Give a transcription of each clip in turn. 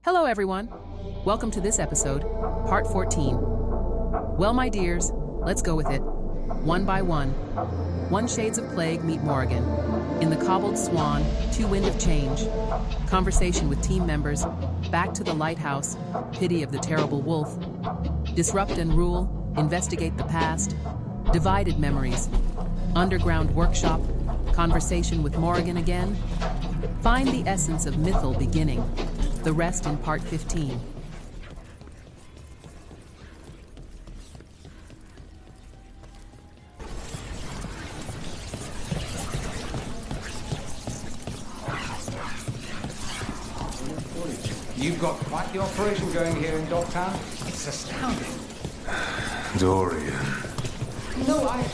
Hello, everyone. Welcome to this episode, part 14. Well, my dears, let's go with it. One by one. One Shades of Plague meet Morrigan. In the cobbled swan, two wind of change. Conversation with team members. Back to the lighthouse. Pity of the terrible wolf. Disrupt and rule. Investigate the past. Divided memories. Underground workshop. Conversation with Morrigan again. Find the essence of mythal beginning. The rest in part 15. You've got quite the operation going here in Dogtown. It's astounding. Dorian. No, I...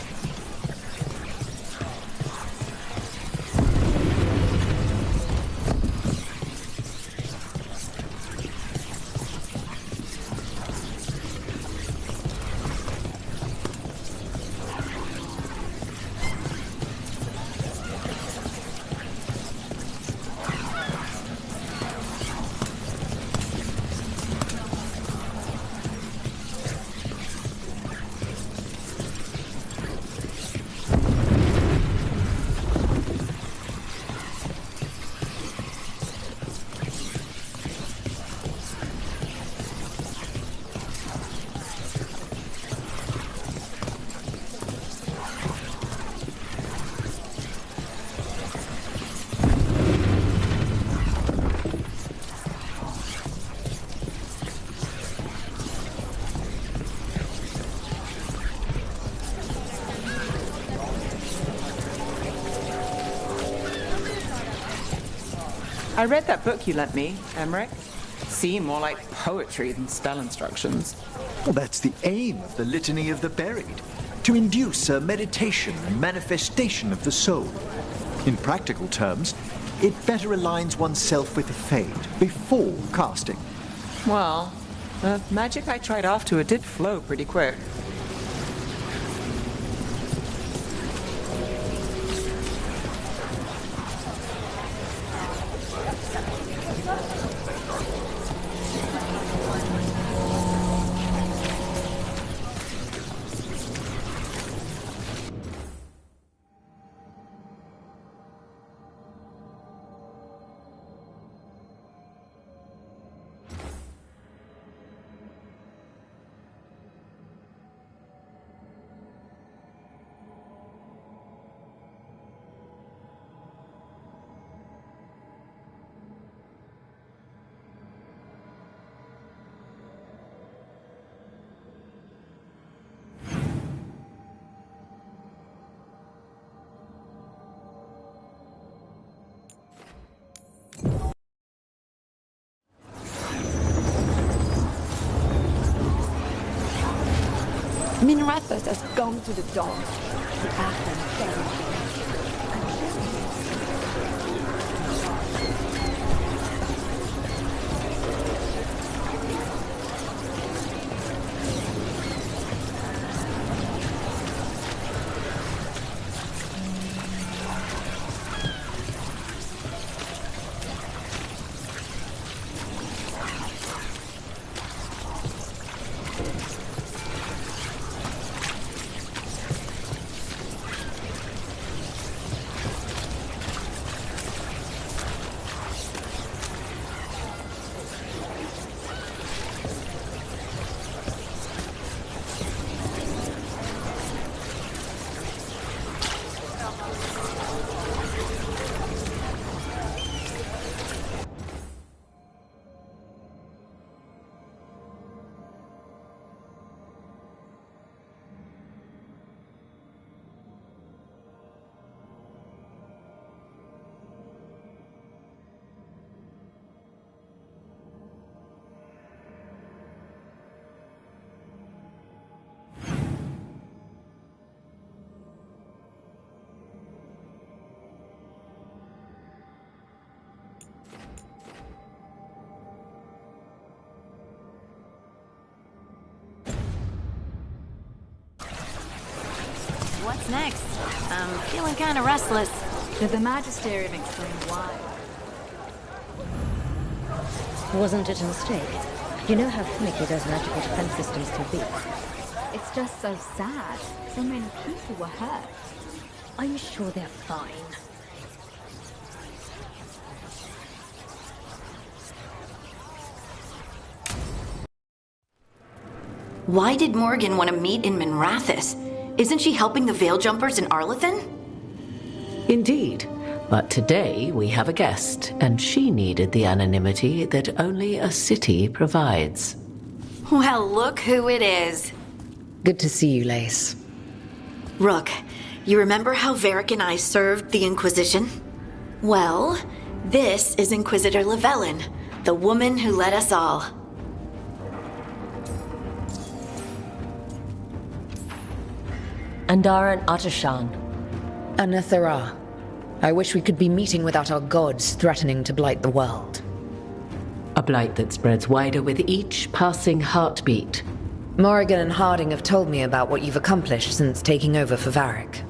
I read that book you lent me, Emmerich. Seemed more like poetry than spell instructions. Well, that's the aim of the Litany of the Buried, to induce a meditation and manifestation of the soul. In practical terms, it better aligns oneself with the fade before casting. Well, the magic I tried after it did flow pretty quick. Minrathos has gone to the dawn. The Athens doesn't. What's next? I'm feeling kind of restless. Did the Magisterium explain why? Wasn't it a mistake? You know how finicky those magical defense systems can be. It's just so sad. So many people were hurt. I'm sure they're fine. Why did Morrigan want to meet in Minrathous? Isn't she helping the Veil Jumpers in Arlathan? Indeed. But today we have a guest, and she needed the anonymity that only a city provides. Well, look who it is. Good to see you, Lace. Rook, you remember how Varric and I served the Inquisition? Well, this is Inquisitor Llewellyn, the woman who led us all. Andaran Atashan. Anathara. I wish we could be meeting without our gods threatening to blight the world. A blight that spreads wider with each passing heartbeat. Morrigan and Harding have told me about what you've accomplished since taking over for Varric.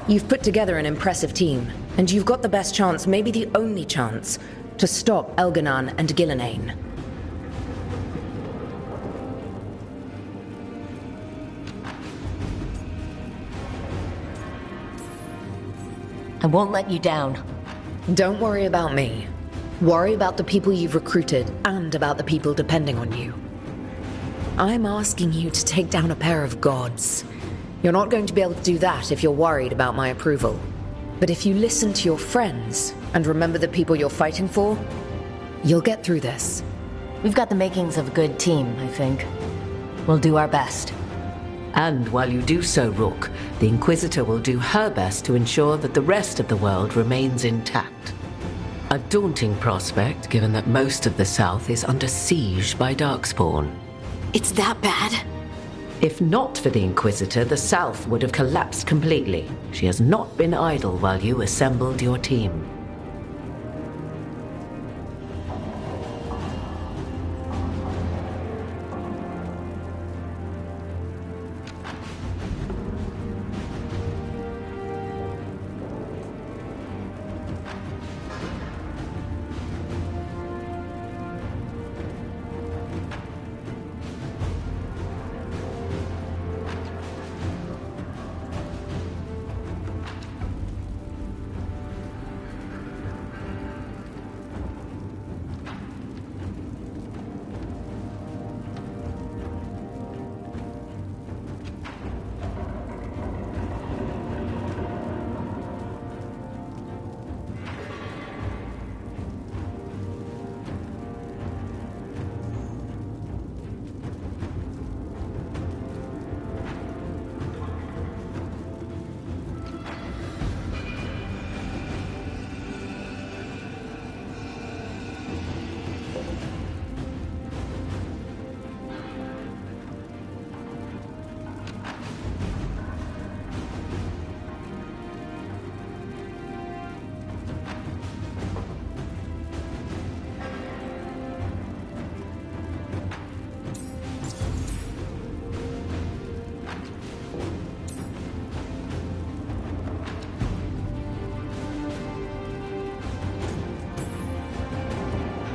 You've put together an impressive team, and you've got the best chance, maybe the only chance, to stop Elganon and Gillenane. I won't let you down. Don't worry about me. Worry about the people you've recruited and about the people depending on you. I'm asking you to take down a pair of gods. You're not going to be able to do that if you're worried about my approval. But if you listen to your friends and remember the people you're fighting for, you'll get through this. We've got the makings of a good team, I think. We'll do our best. And while you do so, Rook, the Inquisitor will do her best to ensure that the rest of the world remains intact. A daunting prospect, given that most of the South is under siege by Darkspawn. It's that bad? If not for the Inquisitor, the South would have collapsed completely. She has not been idle while you assembled your team.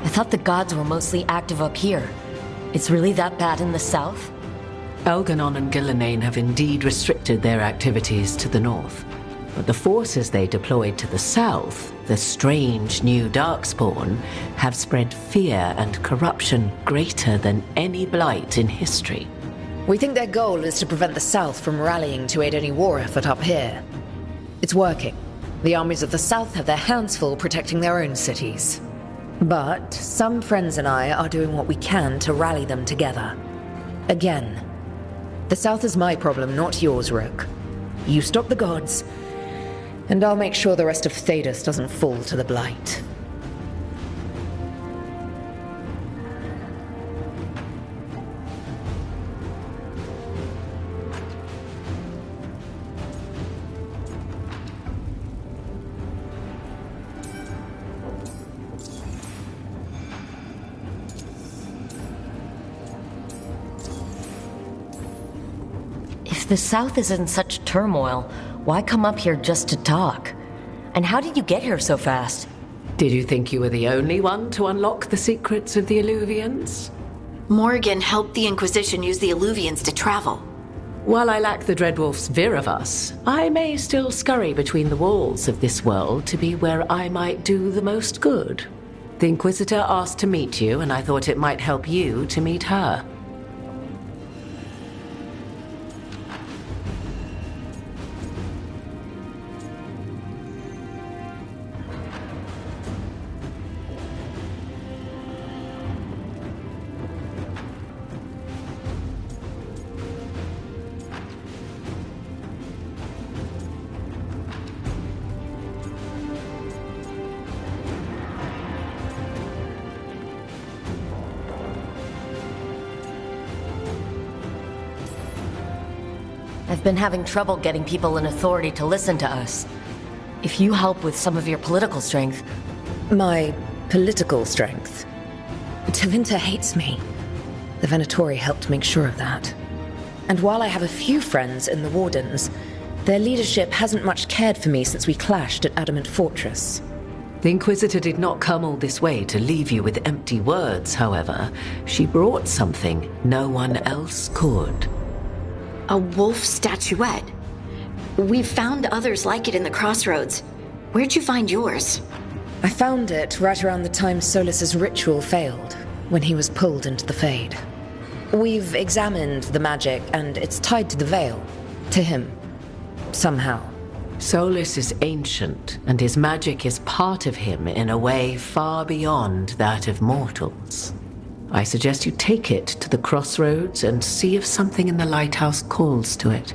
I thought the gods were mostly active up here. It's really that bad in the south? Elganon and Gillenane have indeed restricted their activities to the north. But the forces they deployed to the south, the strange new Darkspawn, have spread fear and corruption greater than any blight in history. We think their goal is to prevent the South from rallying to aid any war effort up here. It's working. The armies of the South have their hands full protecting their own cities. But some friends and I are doing what we can to rally them together. Again, the South is my problem, not yours, Rook. You stop the gods, and I'll make sure the rest of Thedas doesn't fall to the blight. If the south is in such turmoil, why come up here just to talk? And how did you get here so fast? Did you think you were the only one to unlock the secrets of the Illuvians? Morrigan helped the Inquisition use the Illuvians to travel. While I lack the Dreadwolf's vir of us, I may still scurry between the walls of this world to be where I might do the most good. The Inquisitor asked to meet you, and I thought it might help you to meet her. I've been having trouble getting people in authority to listen to us. If you help with some of your political strength... My political strength? Tevinter hates me. The Venatori helped make sure of that. And while I have a few friends in the Wardens, their leadership hasn't much cared for me since we clashed at Adamant Fortress. The Inquisitor did not come all this way to leave you with empty words, however. She brought something no one else could. A wolf statuette. We've found others like it in the crossroads. Where'd you find yours? I found it right around the time Solus's ritual failed, when he was pulled into the Fade. We've examined the magic, and it's tied to the veil. To him. Somehow. Solus is ancient, and his magic is part of him in a way far beyond that of mortals. I suggest you take it to the crossroads and see if something in the lighthouse calls to it.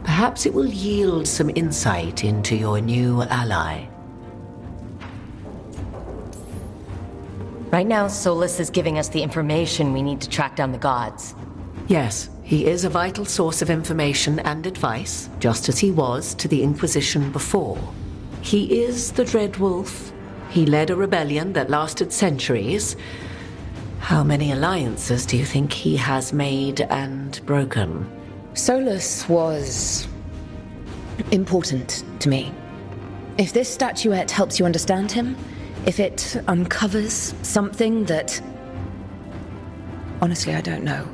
Perhaps it will yield some insight into your new ally. Right now, Solus is giving us the information we need to track down the gods. Yes, he is a vital source of information and advice, just as he was to the Inquisition before. He is the Dreadwolf. He led a rebellion that lasted centuries. How many alliances do you think he has made and broken? Solus was... important to me. If this statuette helps you understand him, if it uncovers something that... Honestly, I don't know.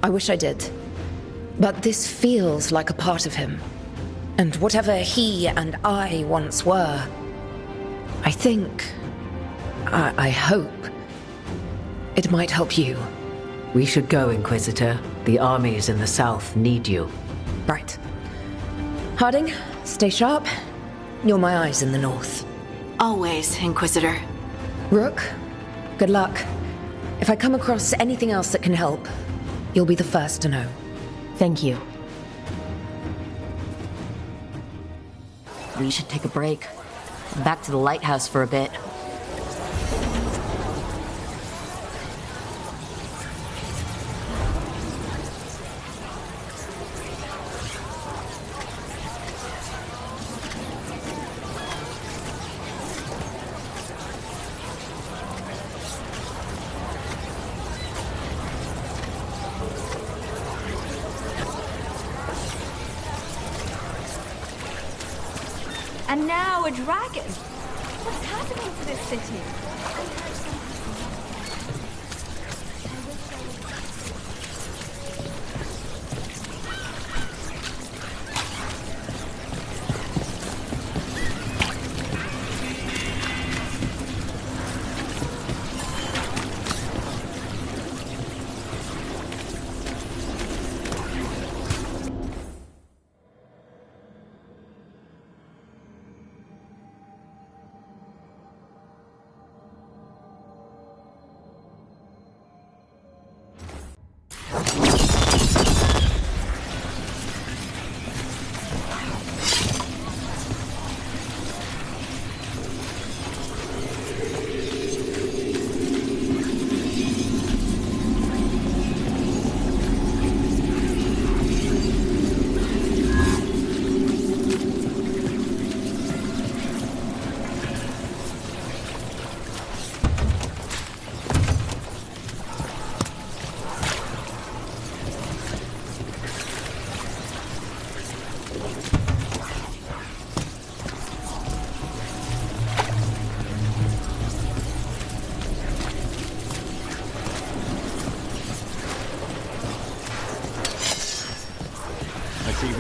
I wish I did. But this feels like a part of him. And whatever he and I once were, I think... I hope... it might help you. We should go, Inquisitor. The armies in the south need you. Right. Harding, stay sharp. You're my eyes in the north. Always, Inquisitor. Rook, good luck. If I come across anything else that can help, you'll be the first to know. Thank you. We should take a break. Back to the lighthouse for a bit. And now a dragon. What's happening to this city?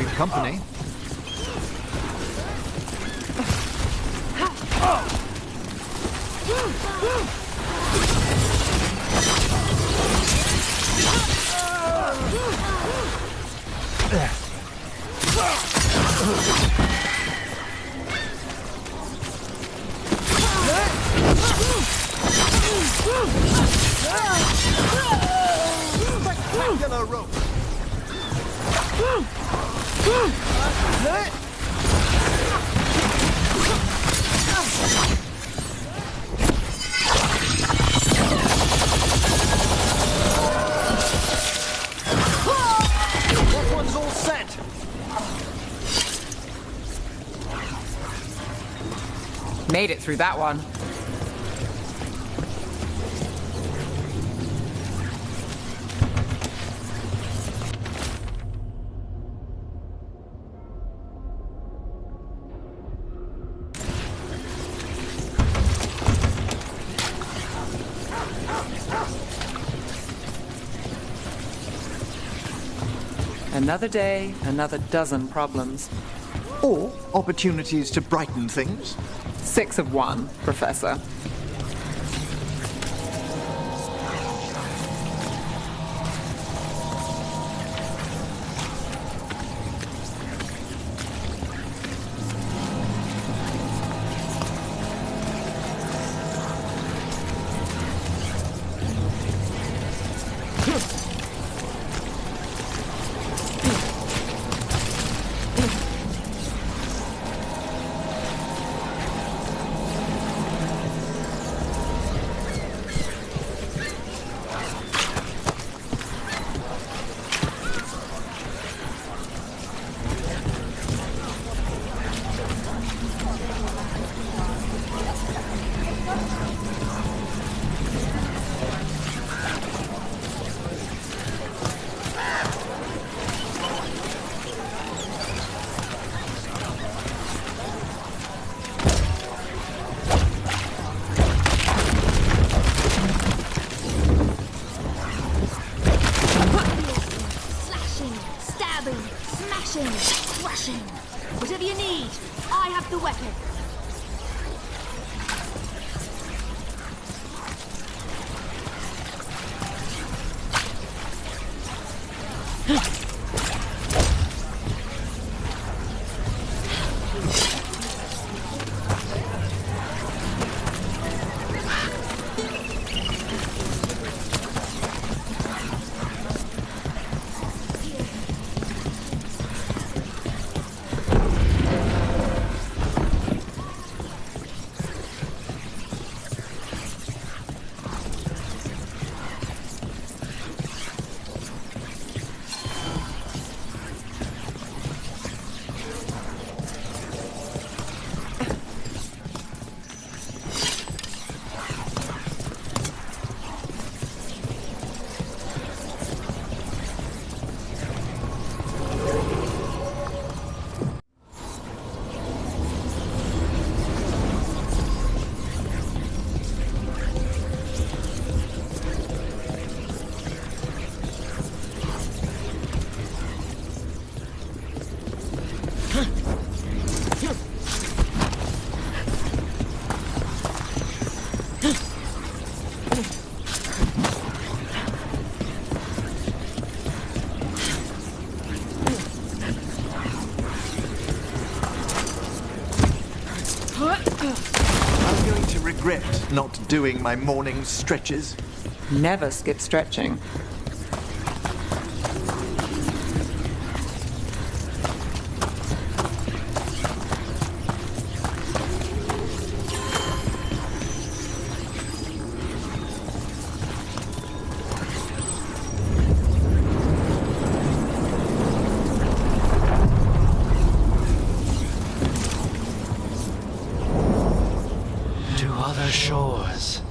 We've company. Spectacular rope. That one's all set. Made it through that one. Another day, another dozen problems. Or opportunities to brighten things. 6 of 1, Professor. Whatever you need, I have the weapon. I'm going to regret not doing my morning stretches. Never skip stretching. Shores.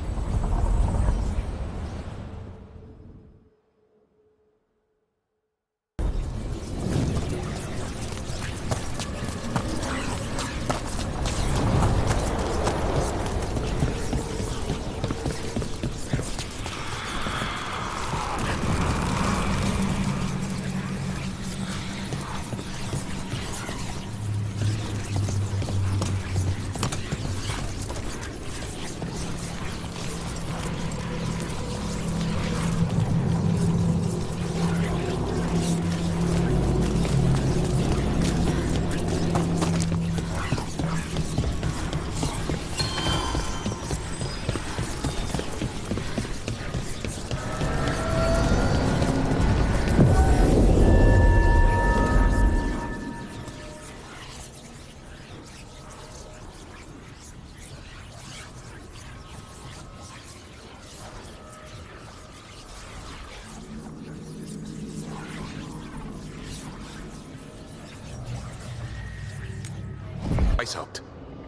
I helped.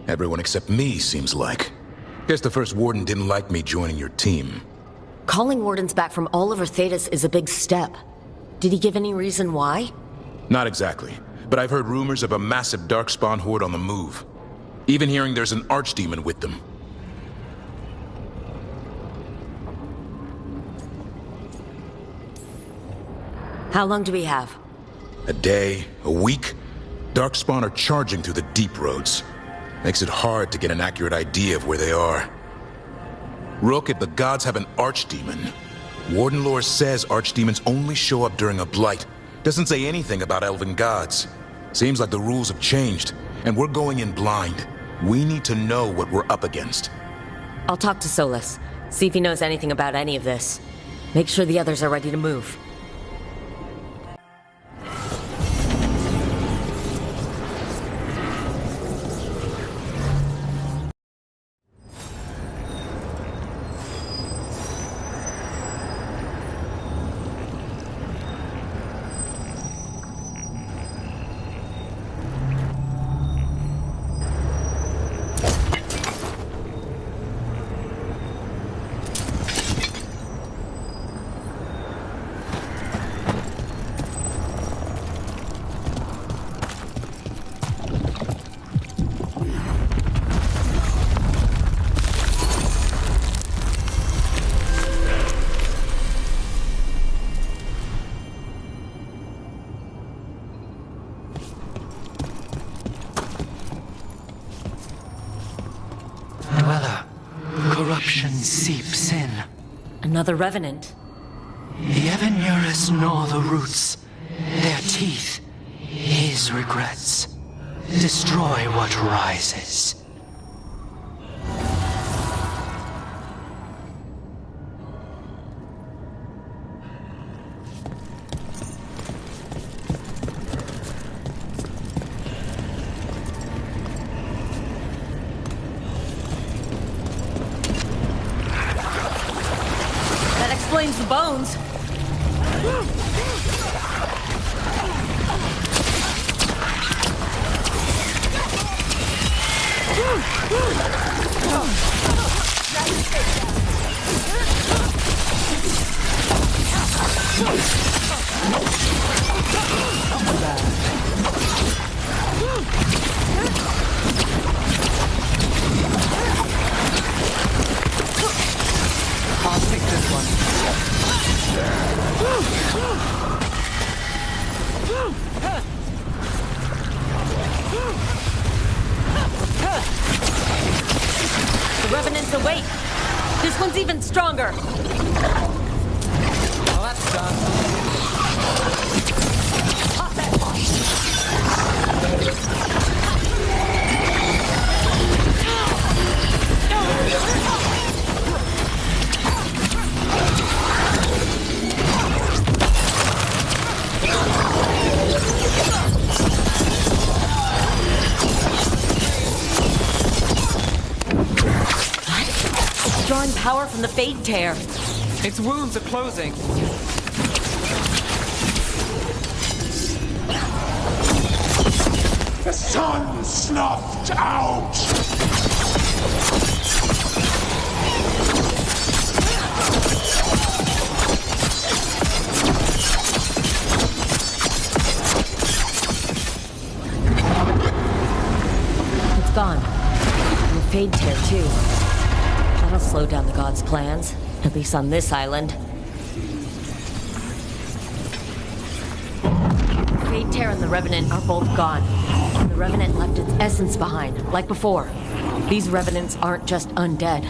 Everyone except me, seems like. Guess the first warden didn't like me joining your team. Calling wardens back from all over Thetis is a big step. Did he give any reason why? Not exactly, but I've heard rumors of a massive darkspawn horde on the move. Even hearing there's an archdemon with them. How long do we have? A day, a week? Darkspawn are charging through the deep roads. Makes it hard to get an accurate idea of where they are. Rook, if the gods have an archdemon, Warden lore says archdemons only show up during a blight. Doesn't say anything about elven gods. Seems like the rules have changed, and we're going in blind. We need to know what we're up against. I'll talk to Solus, see if he knows anything about any of this. Make sure the others are ready to move. Corruption seeps in. Another revenant. The Evanurus gnaw the roots. Their teeth, his regrets. Destroy what rises. Explains the bones. I'll take this one. The revenants await. This one's even stronger. Well, that's done. Drawing power from the Fade Tear. Its wounds are closing. The sun snuffed out! It's gone. And the Fade Tear, too. That'll slow down the gods' plans, at least on this island. Fade Tear and the Revenant are both gone. The Revenant left its essence behind, like before. These Revenants aren't just undead.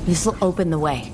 This'll open the way.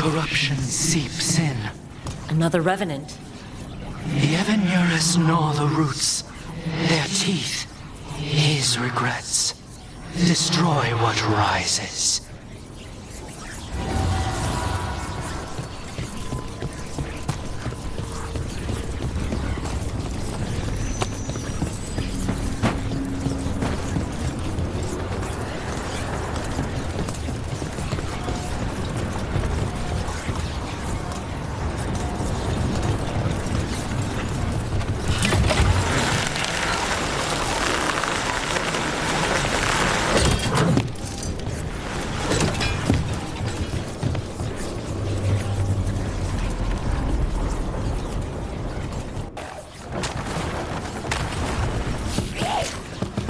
Corruption seeps in. Another revenant. The ever nearest gnaw the roots. Their teeth, his regrets. Destroy what rises.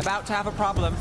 About to have a problem.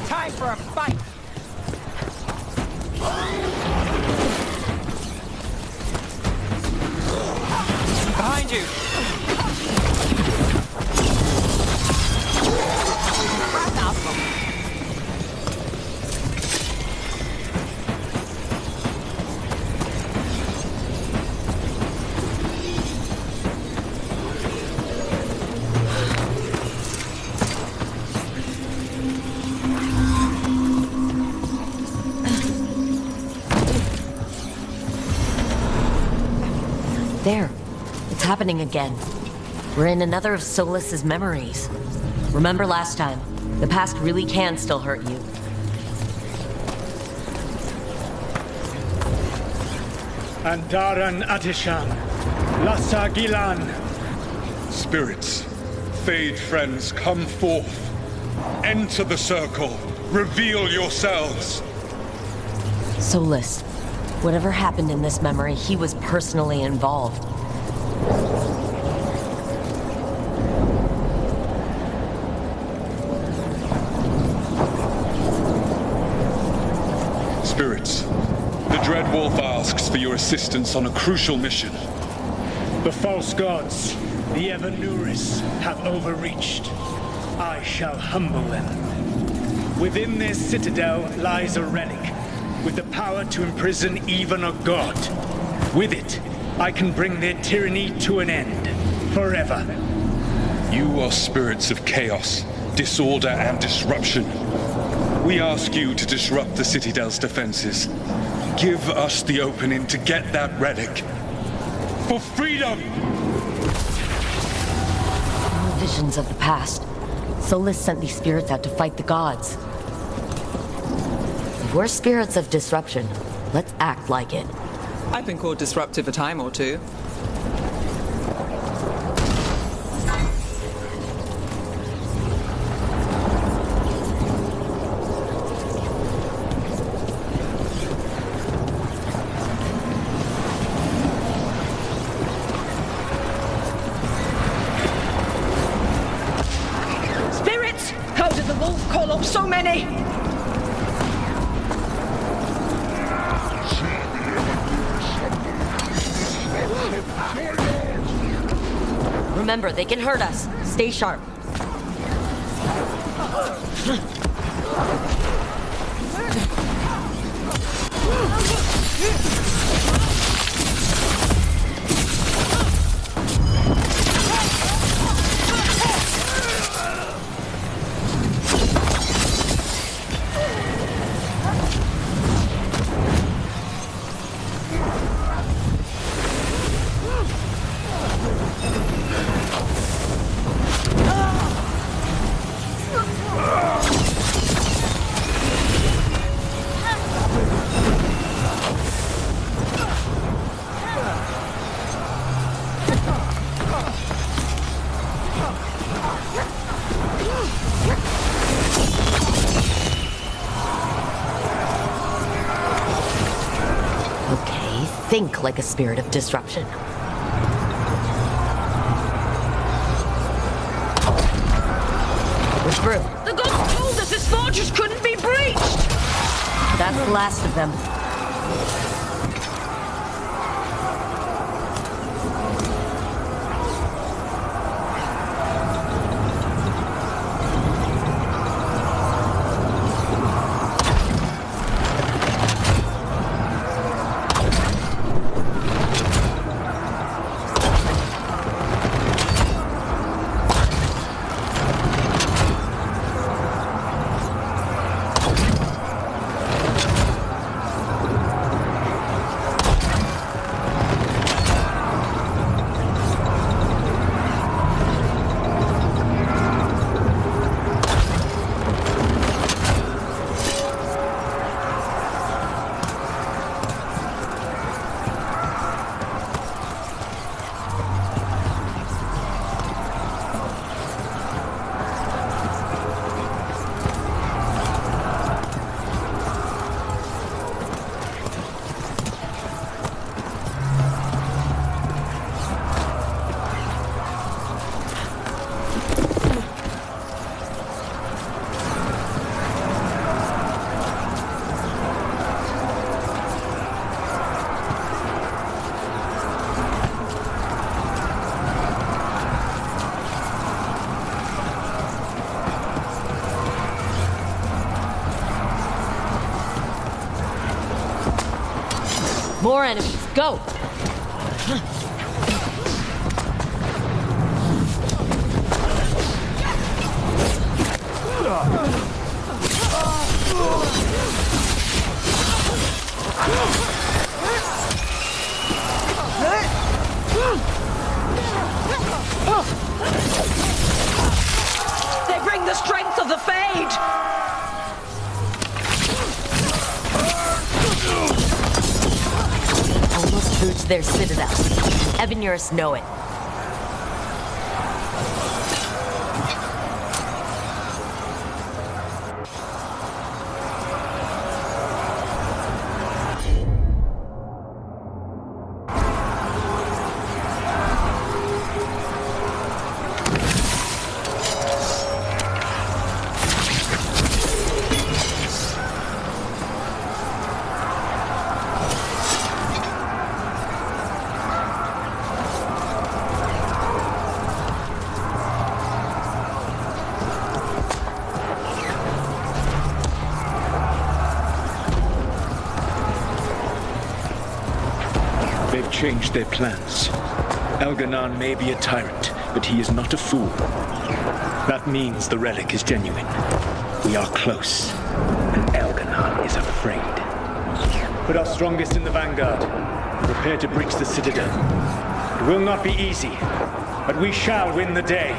Time for a fight! Behind you! There. It's happening again. We're in another of Solas's memories. Remember last time? The past really can still hurt you. Andaran Atishan, Lassa Gilan. Spirits, fade friends, come forth. Enter the circle. Reveal yourselves. Solas, whatever happened in this memory, he was personally involved. Spirits, the Dread Wolf asks for your assistance on a crucial mission. The false gods, the Evanuris, have overreached. I shall humble them. Within their citadel lies a relic, with the power to imprison even a god. With it, I can bring their tyranny to an end, forever. You are spirits of chaos, disorder, and disruption. We ask you to disrupt the Citadel's defenses. Give us the opening to get that relic. For freedom! More visions of the past. Solas sent these spirits out to fight the gods. If we're spirits of disruption, let's act like it. I've been called disruptive a time or two. stop so many! Remember, they can hurt us. Stay sharp. Think like a spirit of disruption. We're through. The gods told us this fortress couldn't be breached! That's the last of them. More enemies. Go! They bring the strength of the Fade! Almost through to their citadel. Evanurus know it. They've changed their plans. Elganon may be a tyrant, but he is not a fool. That means the relic is genuine. We are close, and Elganon is afraid. Put our strongest in the vanguard. Prepare to breach the citadel. It will not be easy, but we shall win the day.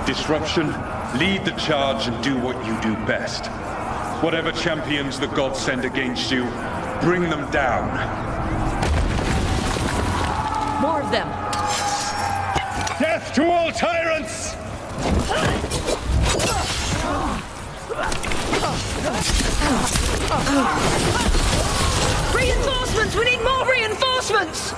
Disruption, lead the charge and do what you do best. Whatever champions the gods send against you, bring them down. More of them! Death to all tyrants! Reinforcements! We need more reinforcements!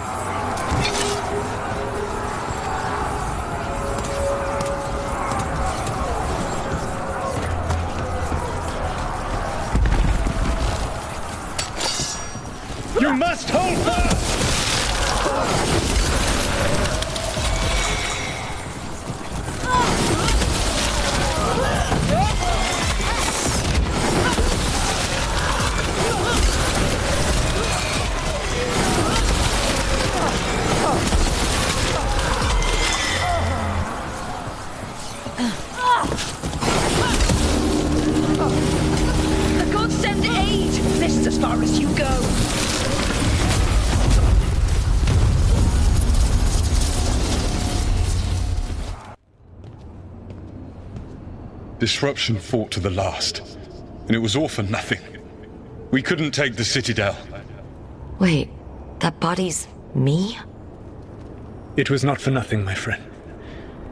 Disruption fought to the last, and it was all for nothing. We couldn't take the Citadel. Wait, that body's me? It was not for nothing, my friend.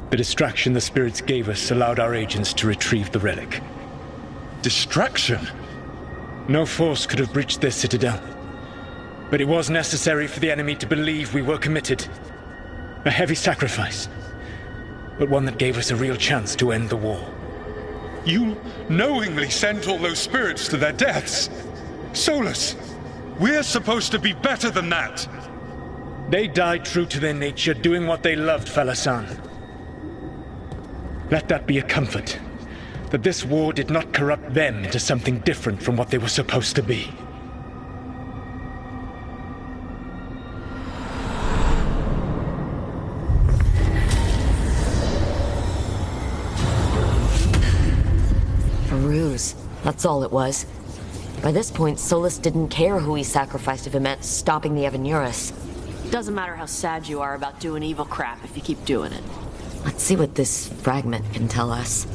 The distraction the spirits gave us allowed our agents to retrieve the relic. Distraction? No force could have breached their Citadel. But it was necessary for the enemy to believe we were committed. A heavy sacrifice, but one that gave us a real chance to end the war. You knowingly sent all those spirits to their deaths. Solus, we're supposed to be better than that. They died true to their nature, doing what they loved, Falasan. Let that be a comfort, that this war did not corrupt them into something different from what they were supposed to be. A ruse. That's all it was. By this point, Solus didn't care who he sacrificed if it meant stopping the Evanuris. Doesn't matter how sad you are about doing evil crap if you keep doing it. Let's see what this fragment can tell us.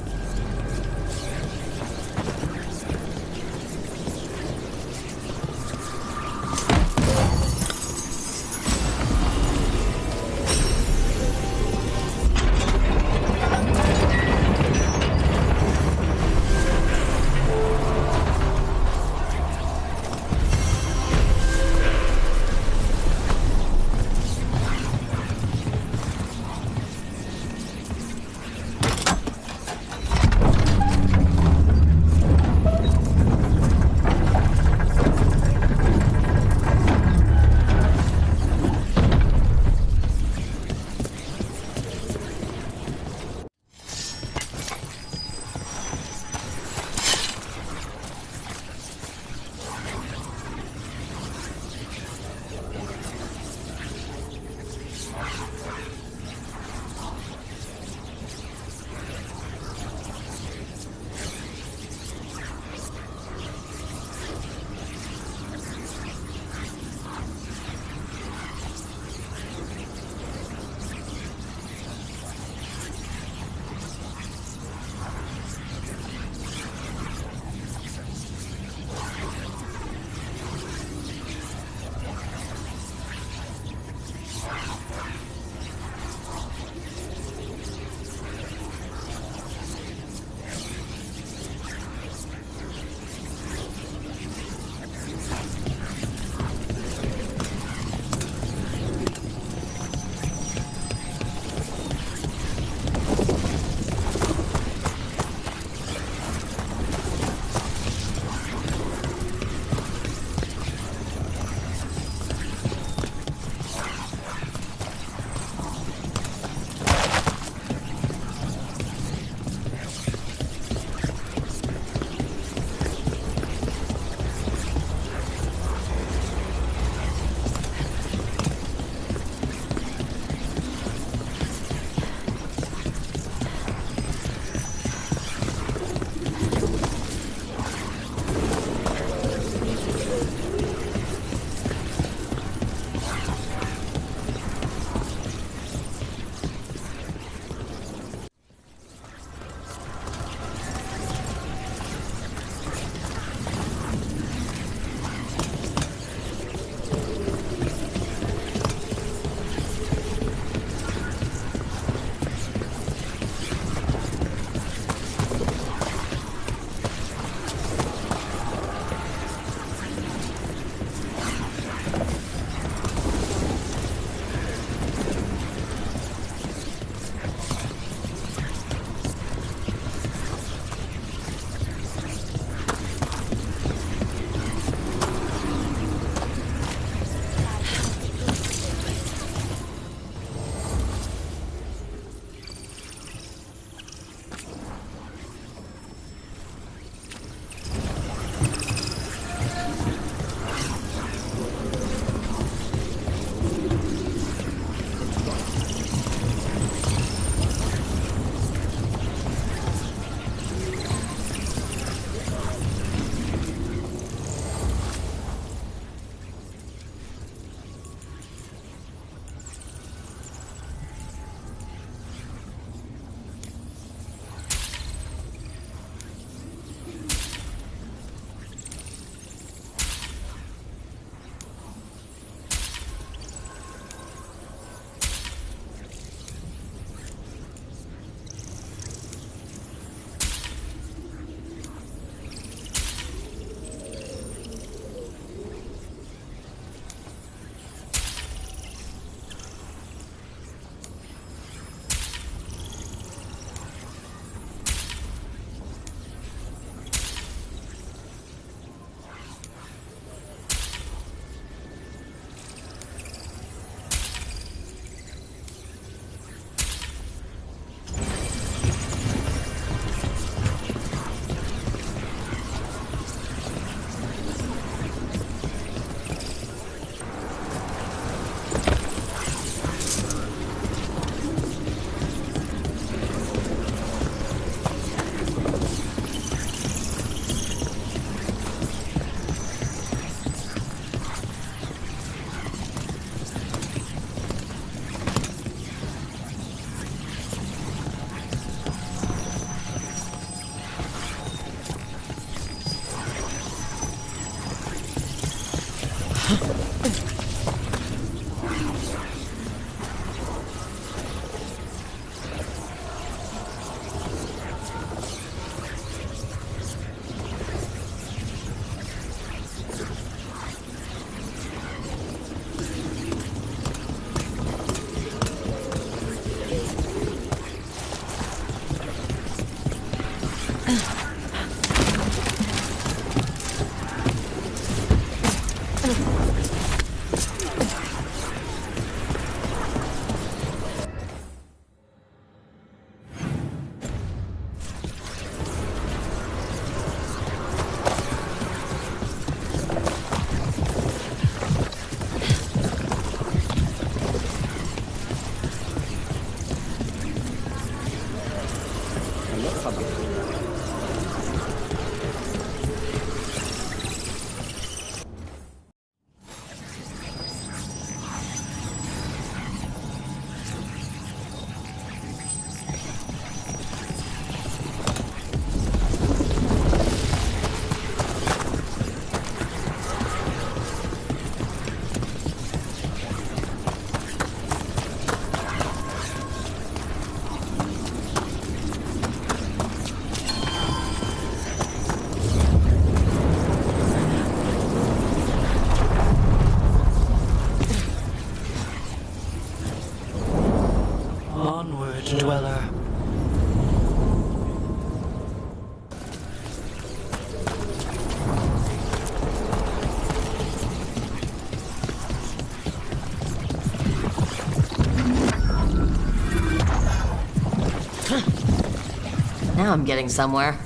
for them. Onward, dweller. Now I'm getting somewhere.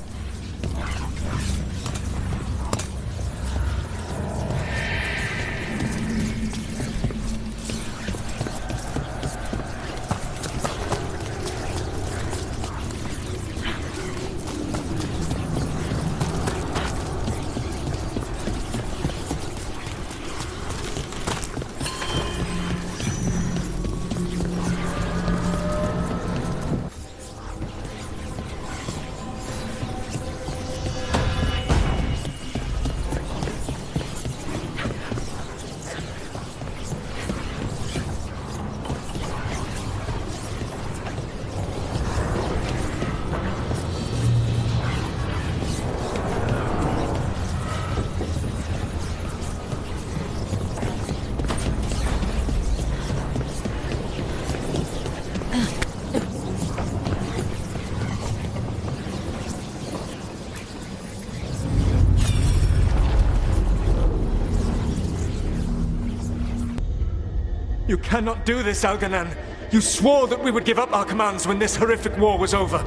You cannot do this, Algernon. You swore that we would give up our commands when this horrific war was over.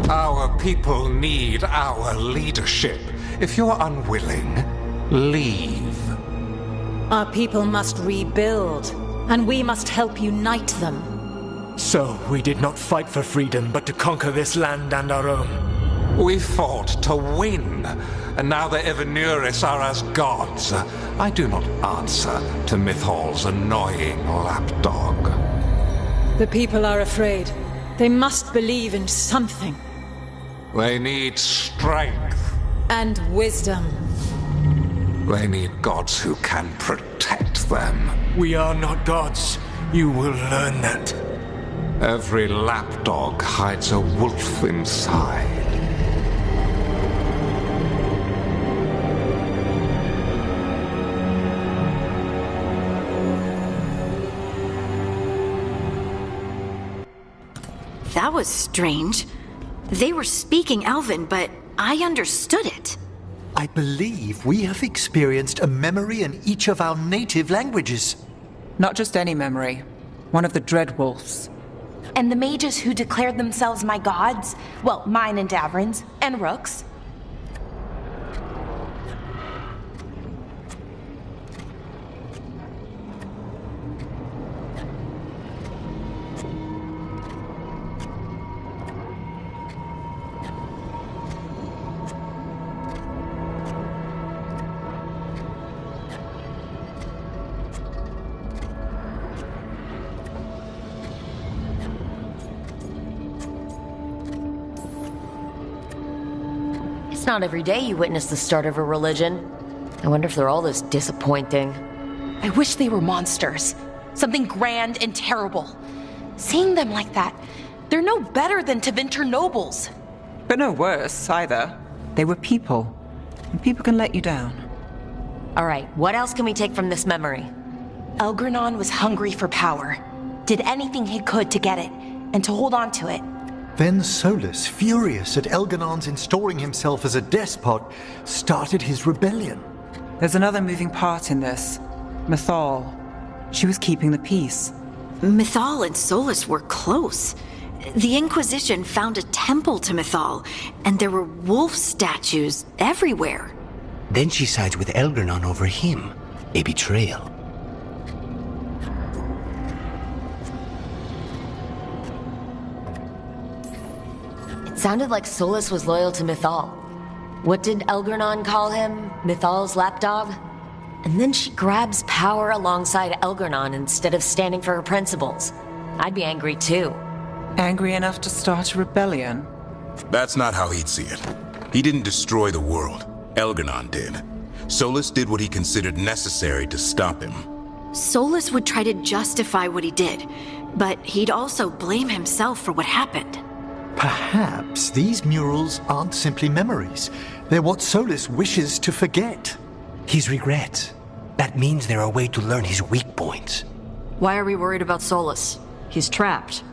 Our people need our leadership. If you're unwilling, leave. Our people must rebuild, and we must help unite them. So, we did not fight for freedom, but to conquer this land and our own. We fought to win, and now the Evanuris are as gods. I do not answer to mythal's annoying lapdog. The people are afraid. They must believe in something. They need strength. And wisdom. They need gods who can protect them. We are not gods. You will learn that. Every lapdog hides a wolf inside. That was strange. They were speaking Elven, but I understood it. I believe we have experienced a memory in each of our native languages. Not just any memory. One of the Dread Wolves. And the mages who declared themselves my gods? Well, mine and Davrin's, and Rook's. It's not every day you witness the start of a religion. I wonder if they're all this disappointing. I wish they were monsters. Something grand and terrible. Seeing them like that, they're no better than Tevinter nobles. But no worse, either. They were people. And people can let you down. Alright, what else can we take from this memory? Elgranon was hungry for power. Did anything he could to get it, and to hold on to it. Then Solus, furious at Elganon's installing himself as a despot, started his rebellion. There's another moving part in this. Mythal. She was keeping the peace. Mythal and Solus were close. The Inquisition found a temple to Mythal, and there were wolf statues everywhere. Then she sides with Elgranon over him. A betrayal. Sounded like Solus was loyal to Mythal. What did Elgernon call him? Mythal's lapdog? And then she grabs power alongside Elgernon instead of standing for her principles. I'd be angry too. Angry enough to start a rebellion? That's not how he'd see it. He didn't destroy the world. Elgernon did. Solus did what he considered necessary to stop him. Solus would try to justify what he did, but he'd also blame himself for what happened. Perhaps these murals aren't simply memories. They're what Solus wishes to forget. His regrets. That means they're a way to learn his weak points. Why are we worried about Solus? He's trapped.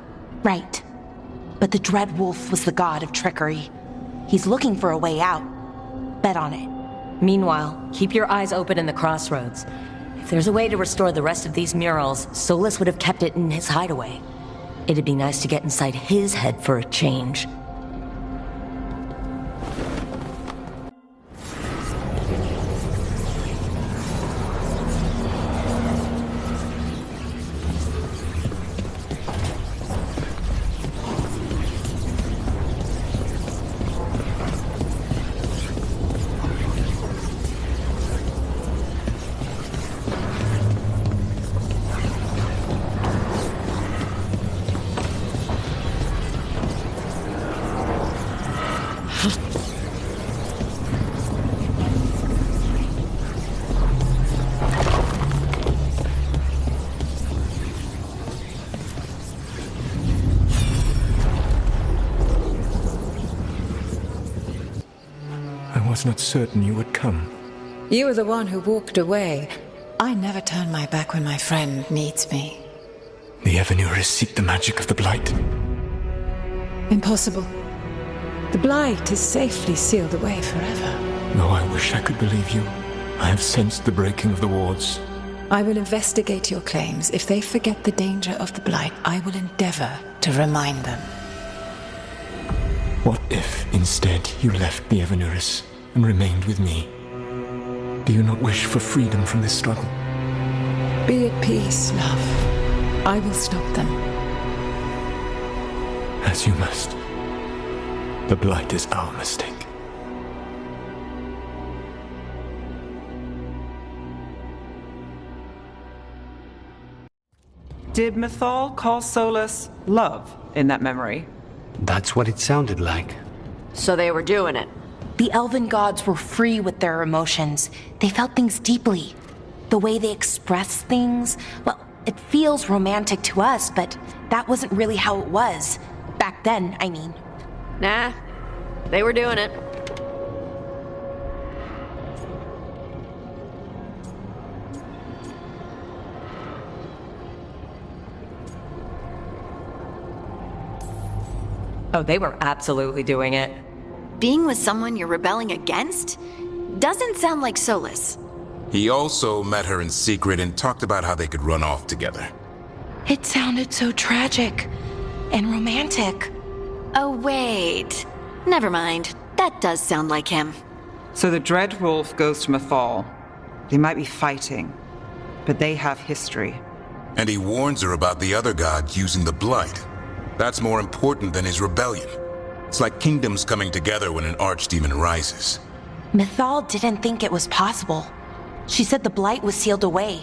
Right. But the Dread Wolf was the god of trickery. He's looking for a way out. Bet on it. Meanwhile, keep your eyes open in the crossroads. If there's a way to restore the rest of these murals, Solus would have kept it in his hideaway. It'd be nice to get inside his head for a change. I was not certain you would come. You were the one who walked away. I never turn my back when my friend needs me. The Evanurus seek the magic of the Blight. Impossible. The Blight is safely sealed away forever. Though I wish I could believe you. I have sensed the breaking of the wards. I will investigate your claims. If they forget the danger of the Blight, I will endeavor to remind them. What if, instead, you left the Evanurus and remained with me? Do you not wish for freedom from this struggle? Be at peace, love. I will stop them. As you must. The Blight is our mistake. Did Mythal call Solus love in that memory? That's what it sounded like. So they were doing it. The elven gods were free with their emotions. They felt things deeply. The way they expressed things, well, it feels romantic to us, but that wasn't really how it was. Back then, I mean. Nah, they were doing it. Oh, they were absolutely doing it. Being with someone you're rebelling against? Doesn't sound like Solus. He also met her in secret and talked about how they could run off together. It sounded so tragic and romantic. Oh, wait. Never mind. That does sound like him. So the Dread Wolf goes to Mythal. They might be fighting, but they have history. And he warns her about the other gods using the Blight. That's more important than his rebellion. It's like kingdoms coming together when an archdemon rises. Mythal didn't think it was possible. She said the Blight was sealed away.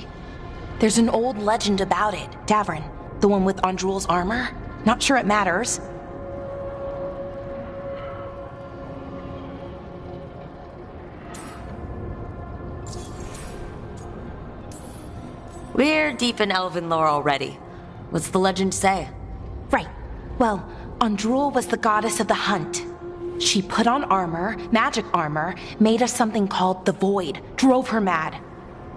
There's an old legend about it. Davrin, the one with Andrul's armor. Not sure it matters. We're deep in elven lore already. What's the legend say? Right. Well, Andrul was the goddess of the hunt. She put on armor, magic armor, made us something called the Void, drove her mad.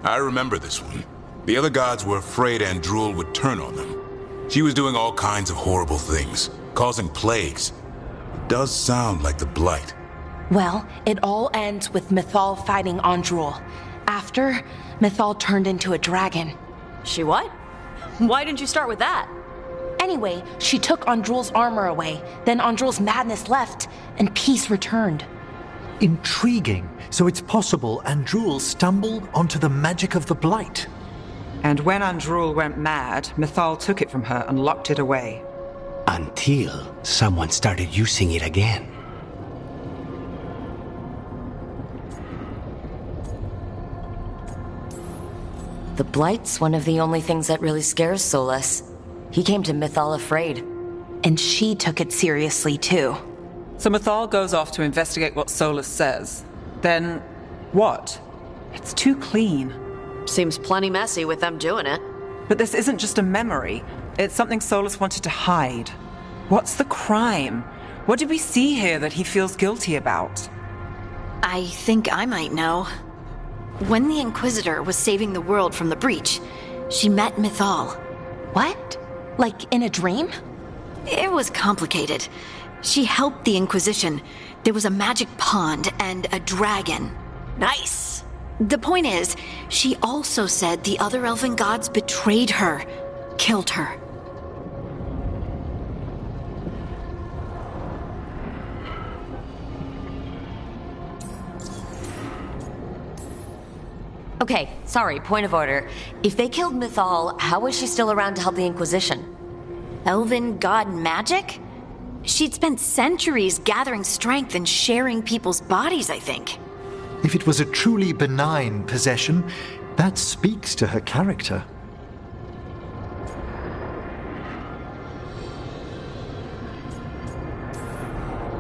I remember this one. The other gods were afraid Andrul would turn on them. She was doing all kinds of horrible things, causing plagues. It does sound like the Blight. Well, it all ends with Mythal fighting Andrul. After, Mythal turned into a dragon. She what? Why didn't you start with that? Anyway, she took Andrul's armor away, then Andrul's madness left, and peace returned. Intriguing. So it's possible Andrul stumbled onto the magic of the Blight. And when Andrul went mad, Mythal took it from her and locked it away. Until someone started using it again. The Blight's one of the only things that really scares Solus. He came to mythal afraid. And she took it seriously, too. So mythal goes off to investigate what Solus says. Then, what? It's too clean. Seems plenty messy with them doing it. But this isn't just a memory. It's something Solus wanted to hide. What's the crime? What did we see here that he feels guilty about? I think I might know. When the Inquisitor was saving the world from the breach, she met mythal. What? Like in a dream? It was complicated. She helped the Inquisition. There was a magic pond and a dragon. Nice! The point is, she also said the other elven gods betrayed her, killed her. Okay, sorry, point of order. If they killed mythal, how was she still around to help the Inquisition? Elven god magic? She'd spent centuries gathering strength and sharing people's bodies, I think. If it was a truly benign possession, that speaks to her character.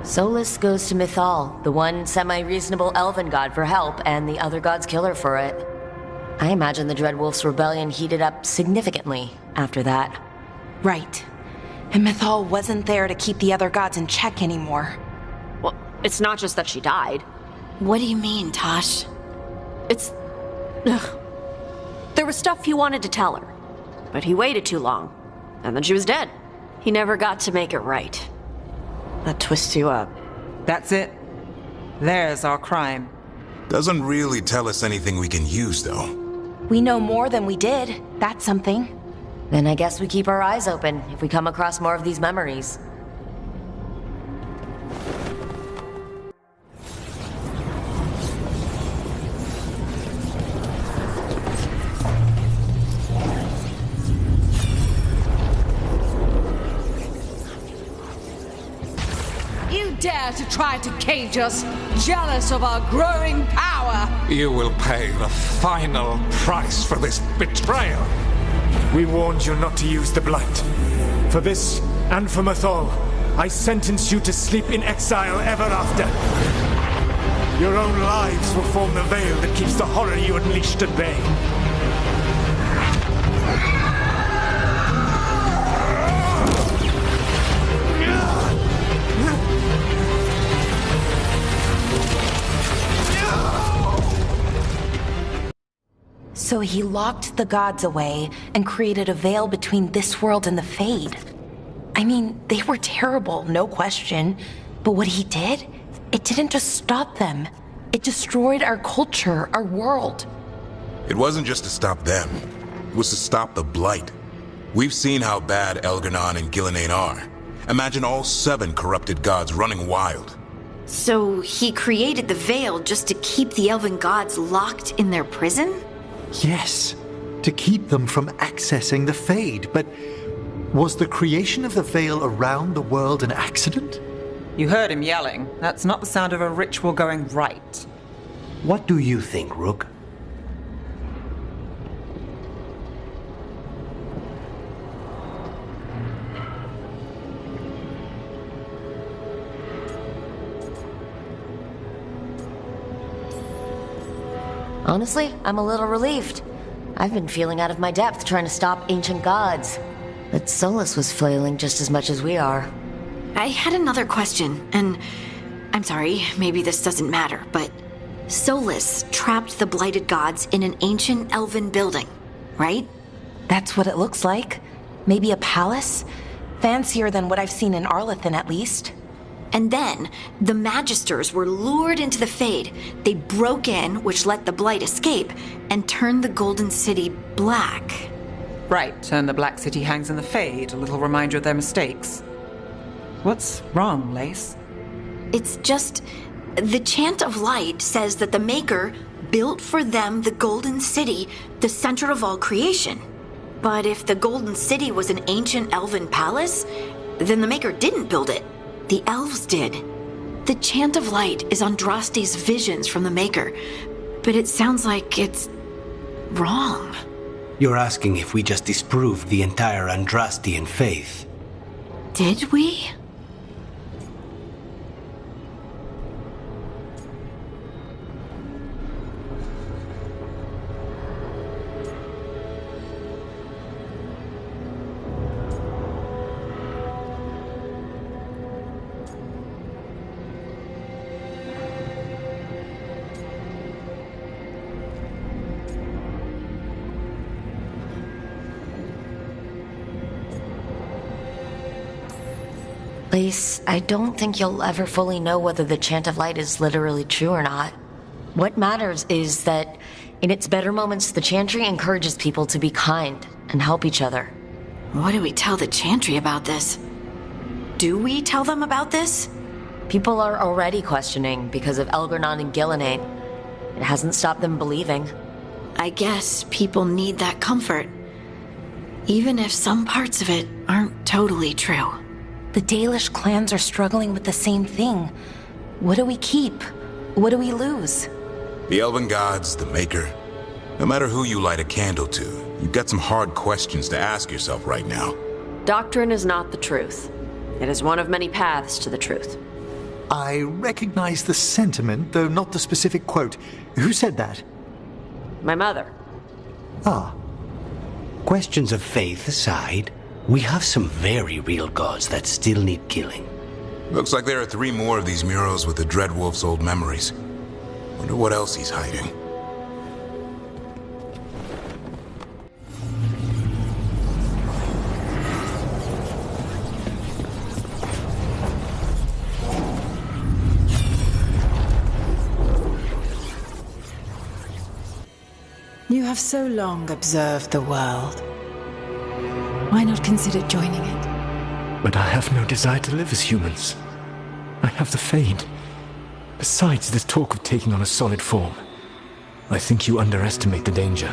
Solus goes to mythal, the one semi-reasonable elven god, for help, and the other gods kill her for it. I imagine the Dreadwolf's rebellion heated up significantly after that. Right. And mythal wasn't there to keep the other gods in check anymore. Well, it's not just that she died. What do you mean, Tosh? It's... Ugh. There was stuff he wanted to tell her, but he waited too long, and then she was dead. He never got to make it right. That twists you up. That's it. There's our crime. Doesn't really tell us anything we can use, though. We know more than we did. That's something. Then I guess we keep our eyes open if we come across more of these memories. You dare to try to cage us, jealous of our growing power! You will pay the final price for this betrayal. We warned you not to use the blight. For this, and for mythal, I sentence you to sleep in exile ever after. Your own lives will form the veil that keeps the horror you unleashed at bay. So he locked the gods away and created a veil between this world and the Fade. I mean, they were terrible, no question. But what he did, it didn't just stop them. It destroyed our culture, our world. It wasn't just to stop them. It was to stop the Blight. We've seen how bad Elgar'nan and Gillenane are. Imagine all 7 corrupted gods running wild. So he created the veil just to keep the elven gods locked in their prison? Yes, to keep them from accessing the Fade. But was the creation of the veil around the world an accident? You heard him yelling. That's not the sound of a ritual going right. What do you think, Rook? Honestly, I'm a little relieved. I've been feeling out of my depth trying to stop ancient gods. But Solus was flailing just as much as we are. I had another question, and I'm sorry, maybe this doesn't matter, but Solus trapped the blighted gods in an ancient elven building, right? That's what it looks like. Maybe a palace? Fancier than what I've seen in Arlethan, at least. And then, the Magisters were lured into the Fade. They broke in, which let the Blight escape, and turned the Golden City black. Right, and the Black City hangs in the Fade, a little reminder of their mistakes. What's wrong, Lace? It's just... the Chant of Light says that the Maker built for them the Golden City, the center of all creation. But if the Golden City was an ancient elven palace, then the Maker didn't build it. The elves did. The Chant of Light is Andraste's visions from the Maker, but it sounds like it's wrong. You're asking if we just disproved the entire Andrastian faith. Did we? Lise, I don't think you'll ever fully know whether the Chant of Light is literally true or not. What matters is that in its better moments, the Chantry encourages people to be kind and help each other. What do we tell the Chantry about this? Do we tell them about this? People are already questioning because of Elgernon and Gillenane. It hasn't stopped them believing. I guess people need that comfort, even if some parts of it aren't totally true. The Dalish clans are struggling with the same thing. What do we keep? What do we lose? The elven gods, the Maker. No matter who you light a candle to, you've got some hard questions to ask yourself right now. Doctrine is not the truth. It is one of many paths to the truth. I recognize the sentiment, though not the specific quote. Who said that? My mother. Ah. Questions of faith aside, we have some very real gods that still need killing. Looks like there are 3 more of these murals with the Dreadwolf's old memories. Wonder what else he's hiding. You have so long observed the world. Why not consider joining it? But I have no desire to live as humans. I have the Fade. Besides, this talk of taking on a solid form. I think you underestimate the danger.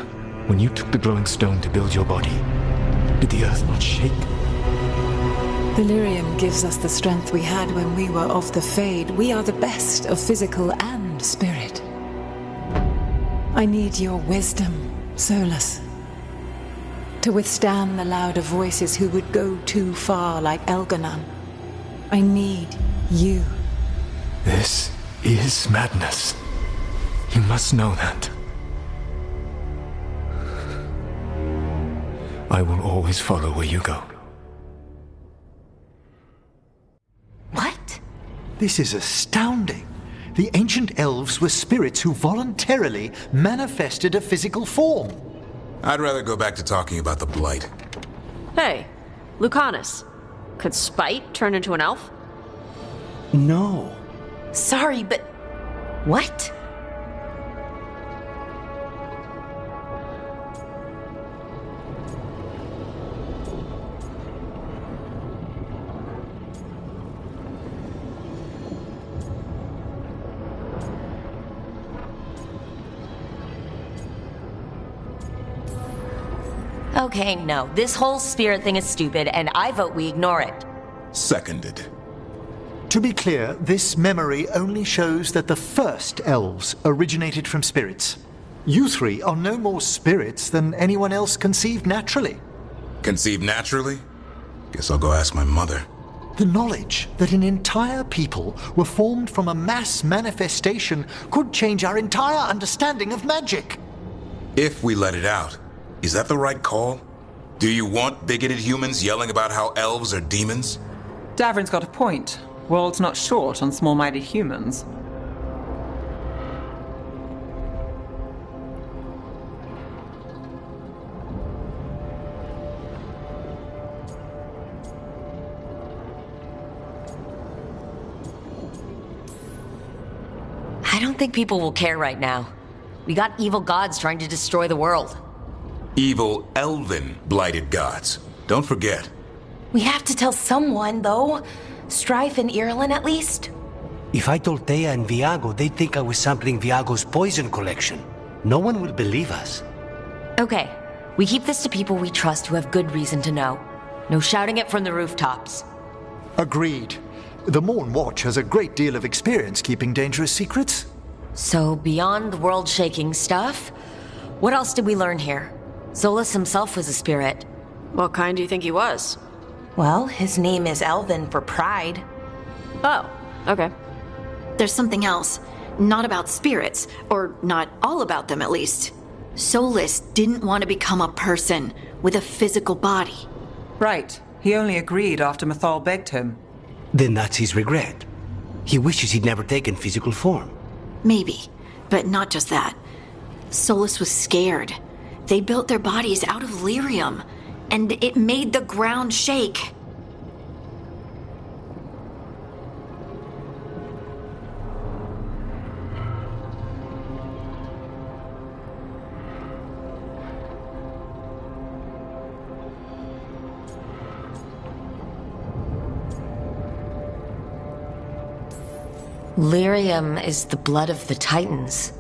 When you took the glowing stone to build your body, did the earth not shake? Delirium gives us the strength we had when we were of the Fade. We are the best of physical and spirit. I need your wisdom, Solus, to withstand the louder voices who would go too far like Elgernon. I need you. This is madness. You must know that. I will always follow where you go. What? This is astounding. The ancient elves were spirits who voluntarily manifested a physical form. I'd rather go back to talking about the Blight. Hey, Lucanus. Could Spite turn into an elf? No. Sorry, but... what? Okay, no. This whole spirit thing is stupid, and I vote we ignore it. Seconded. To be clear, this memory only shows that the first elves originated from spirits. You 3 are no more spirits than anyone else conceived naturally. Conceived naturally? Guess I'll go ask my mother. The knowledge that an entire people were formed from a mass manifestation could change our entire understanding of magic. If we let it out, is that the right call? Do you want bigoted humans yelling about how elves are demons? Davrin's got a point. World's not short on small-minded humans. I don't think people will care right now. We got evil gods trying to destroy the world. Evil, elven, blighted gods. Don't forget. We have to tell someone, though. Strife and Irulan, at least. If I told Thea and Viago, they'd think I was sampling Viago's poison collection. No one will believe us. Okay, we keep this to people we trust who have good reason to know. No shouting it from the rooftops. Agreed. The Morn Watch has a great deal of experience keeping dangerous secrets. So, beyond the world-shaking stuff, what else did we learn here? Solus himself was a spirit. What kind do you think he was? Well, his name is Elven for pride. Oh, okay. There's something else. Not about spirits, or not all about them at least. Solus didn't want to become a person with a physical body. Right. He only agreed after mythal begged him. Then that's his regret. He wishes he'd never taken physical form. Maybe, but not just that. Solus was scared. They built their bodies out of lyrium, and it made the ground shake. Lyrium is the blood of the Titans.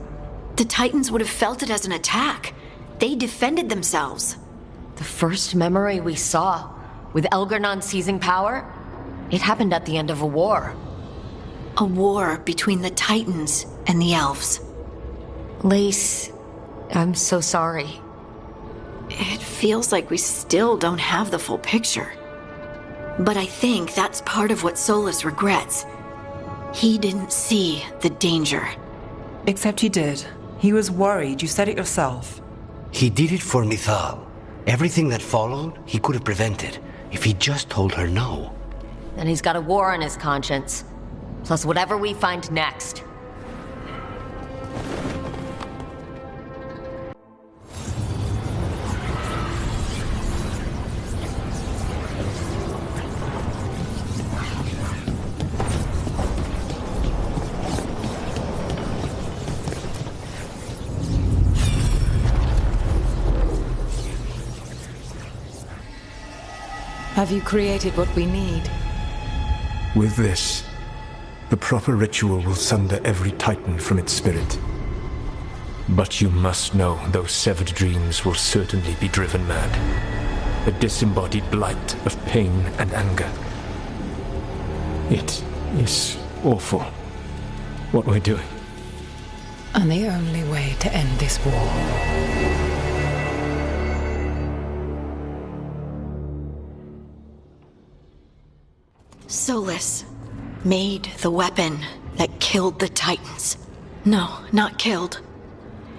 The Titans would have felt it as an attack. They defended themselves. The first memory we saw, with Elgarnon seizing power, it happened at the end of a war. A war between the Titans and the elves. Lace, I'm so sorry. It feels like we still don't have the full picture. But I think that's part of what Solus regrets. He didn't see the danger. Except he did. He was worried. You said it yourself. He did it for mythal. Everything that followed, he could have prevented, if he just told her no. And he's got a war on his conscience. Plus whatever we find next. Have you created what we need? With this, the proper ritual will sunder every Titan from its spirit. But you must know those severed dreams will certainly be driven mad. A disembodied blight of pain and anger. It is awful what we're doing. And the only way to end this war. Solus made the weapon that killed the Titans. No, not killed.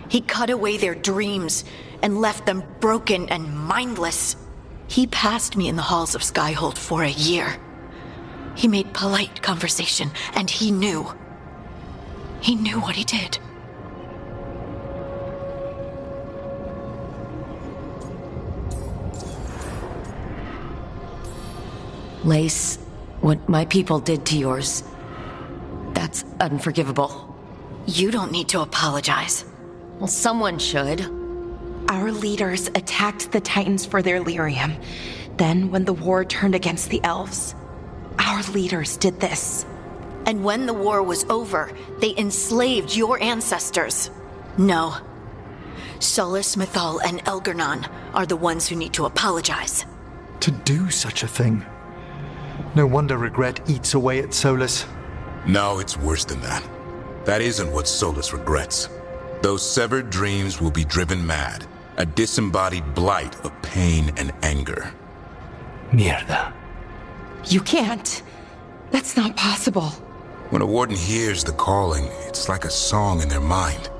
He cut away their dreams and left them broken and mindless. He passed me in the halls of Skyhold for a year. He made polite conversation, and he knew. He knew what he did. Lace, what my people did to yours, that's unforgivable. You don't need to apologize. Well, someone should. Our leaders attacked the Titans for their lyrium. Then, when the war turned against the elves, our leaders did this. And when the war was over, they enslaved your ancestors. No. Solus, Mythal, and Elgarnon are the ones who need to apologize. To do such a thing. No wonder regret eats away at Solus. No, it's worse than that. That isn't what Solus regrets. Those severed dreams will be driven mad. A disembodied blight of pain and anger. Mierda. You can't. That's not possible. When a warden hears the calling, it's like a song in their mind.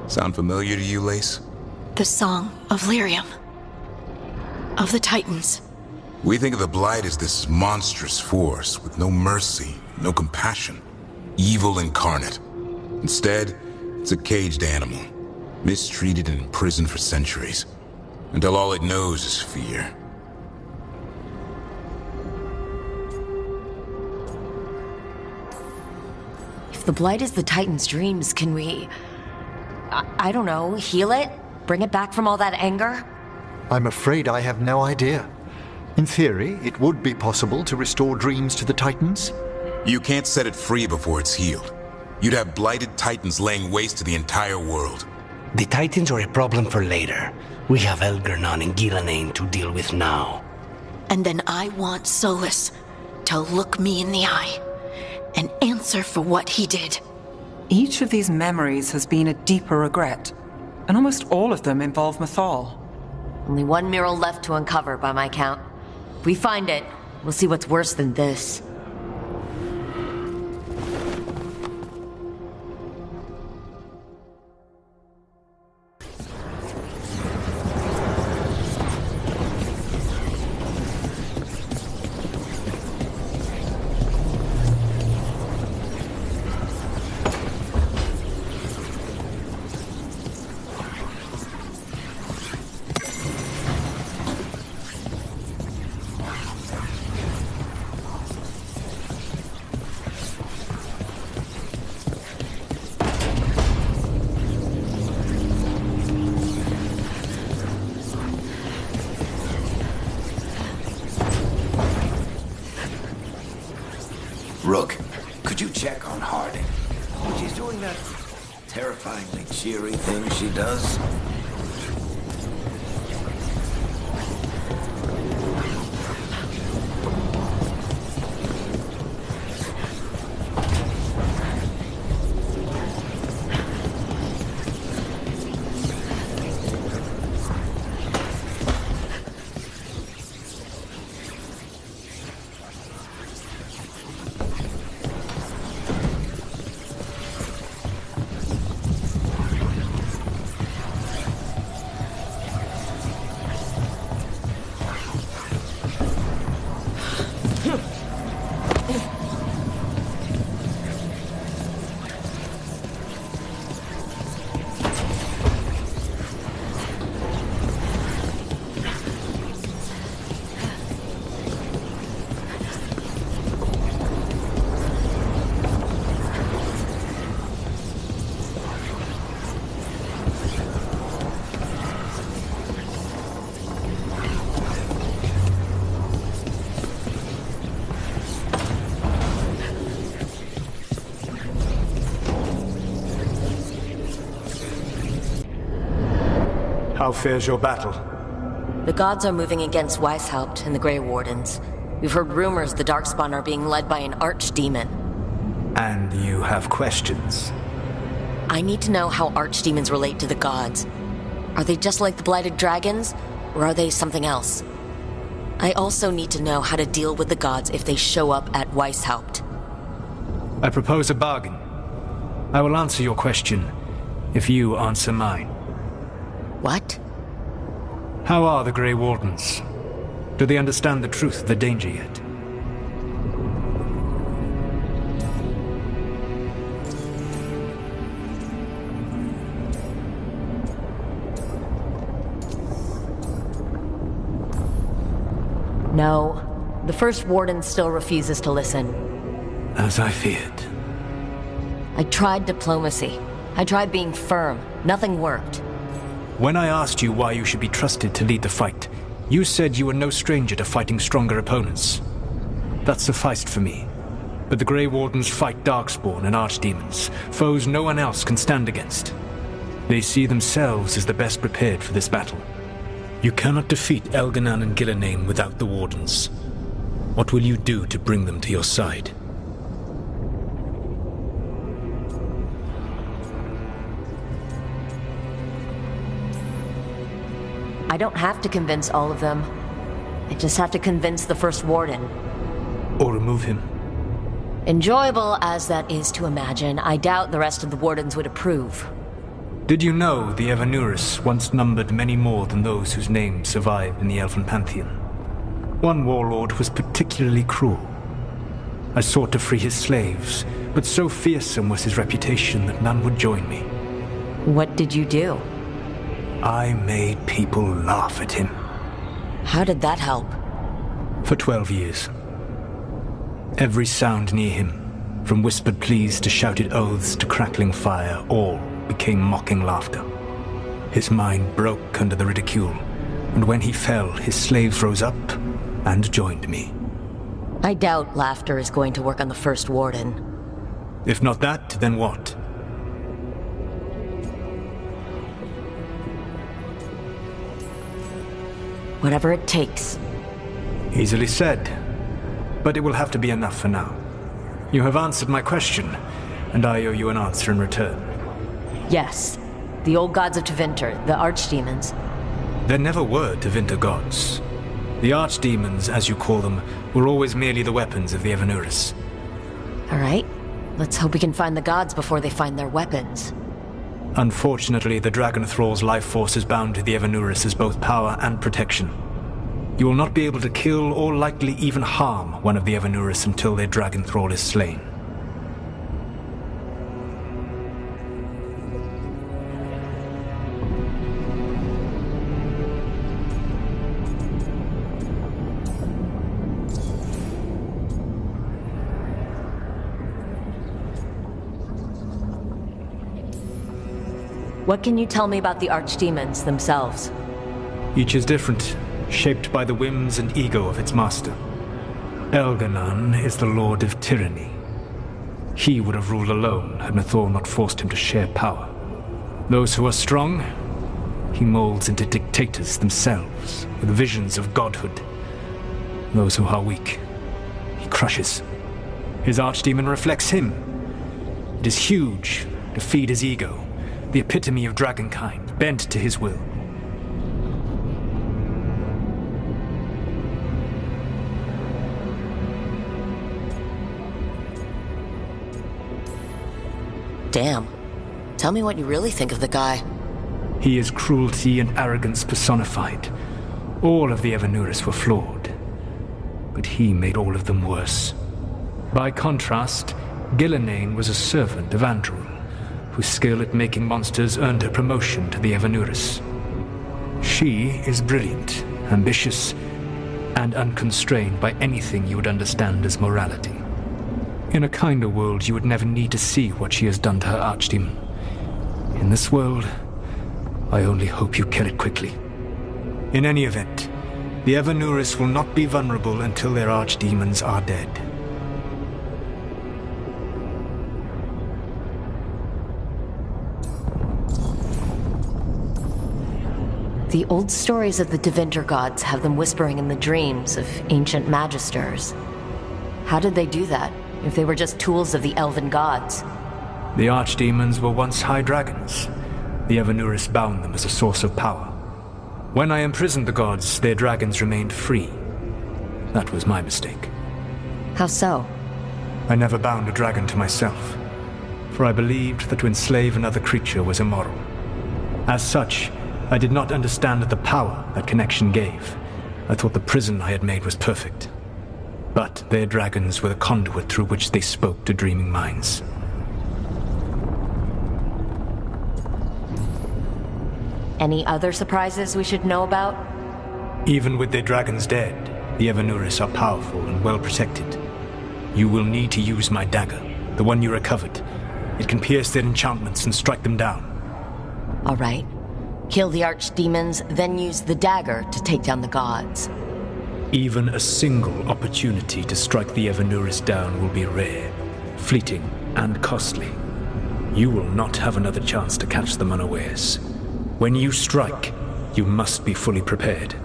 Sound familiar to you, Lace? The song of lyrium. Of the Titans. We think of the Blight as this monstrous force with no mercy, no compassion. Evil incarnate. Instead, it's a caged animal. Mistreated and imprisoned for centuries. Until all it knows is fear. If the Blight is the Titan's dreams, can we... I don't know, heal it? Bring it back from all that anger? I'm afraid I have no idea. In theory, it would be possible to restore dreams to the Titans. You can't set it free before it's healed. You'd have blighted Titans laying waste to the entire world. The Titans are a problem for later. We have Elgarnon and Gillanane to deal with now. And then I want Solus to look me in the eye and answer for what he did. Each of these memories has been a deeper regret, and almost all of them involve mythal. Only one mural left to uncover by my count. If we find it, we'll see what's worse than this. Rook, could you check on Harding? She's doing that terrifyingly cheery thing she does. How fares your battle? The gods are moving against Weishaupt and the Grey Wardens. We've heard rumors the Darkspawn are being led by an archdemon. And you have questions? I need to know how archdemons relate to the gods. Are they just like the Blighted Dragons, or are they something else? I also need to know how to deal with the gods if they show up at Weishaupt. I propose a bargain. I will answer your question if you answer mine. What? How are the Grey Wardens? Do they understand the truth of the danger yet? No. The First Warden still refuses to listen. As I feared. I tried diplomacy. I tried being firm. Nothing worked. When I asked you why you should be trusted to lead the fight, you said you were no stranger to fighting stronger opponents. That sufficed for me. But the Grey Wardens fight Darkspawn and Archdemons, foes no one else can stand against. They see themselves as the best prepared for this battle. You cannot defeat Elganan and Gillenane without the Wardens. What will you do to bring them to your side? I don't have to convince all of them. I just have to convince the First Warden. Or remove him. Enjoyable as that is to imagine, I doubt the rest of the Wardens would approve. Did you know the Evanuris once numbered many more than those whose names survive in the Elven Pantheon? One warlord was particularly cruel. I sought to free his slaves, but so fearsome was his reputation that none would join me. What did you do? I made people laugh at him. How did that help? For 12 years. Every sound near him, from whispered pleas to shouted oaths to crackling fire, all became mocking laughter. His mind broke under the ridicule, and when he fell, his slaves rose up and joined me. I doubt laughter is going to work on the First Warden. If not that, then what? Whatever it takes. Easily said. but it will have to be enough for now. You have answered my question, and I owe you an answer in return. Yes. The old gods of Tevinter, the archdemons. There never were Tevinter gods. The archdemons, as you call them, were always merely the weapons of the Evanuris. All right. Let's hope we can find the gods before they find their weapons. Unfortunately, the Dragon Thrall's life force is bound to the Evanuris as both power and protection. You will not be able to kill or likely even harm one of the Evanuris until their Dragon Thrall is slain. What can you tell me about the archdemons themselves? Each is different, shaped by the whims and ego of its master. Elgar'nan is the Lord of Tyranny. He would have ruled alone had mythal not forced him to share power. Those who are strong, he molds into dictators themselves, with visions of godhood. Those who are weak, he crushes. His archdemon reflects him. It is huge to feed his ego, the epitome of dragonkind, bent to his will. Damn. Tell me what you really think of the guy. He is cruelty and arrogance personified. All of the Evanuris were flawed, but he made all of them worse. By contrast, Gillenane was a servant of Andrul, whose skill at making monsters earned her promotion to the Evanuris. She is brilliant, ambitious, and unconstrained by anything you would understand as morality. In a kinder world, you would never need to see what she has done to her archdemon. In this world, I only hope you kill it quickly. In any event, the Evanuris will not be vulnerable until their archdemons are dead. The old stories of the Tevinter gods have them whispering in the dreams of ancient magisters. How did they do that, if they were just tools of the elven gods? The archdemons were once high dragons. The Evanuris bound them as a source of power. When I imprisoned the gods, their dragons remained free. That was my mistake. How so? I never bound a dragon to myself, for I believed that to enslave another creature was immoral. As such, I did not understand the power that connection gave. I thought the prison I had made was perfect. But their dragons were the conduit through which they spoke to dreaming minds. Any other surprises we should know about? Even with their dragons dead, the Evanuris are powerful and well protected. You will need to use my dagger, the one you recovered. It can pierce their enchantments and strike them down. All right. Kill the archdemons, then use the dagger to take down the gods. Even a single opportunity to strike the Evanuris down will be rare, fleeting, and costly. You will not have another chance to catch them unawares. When you strike, you must be fully prepared.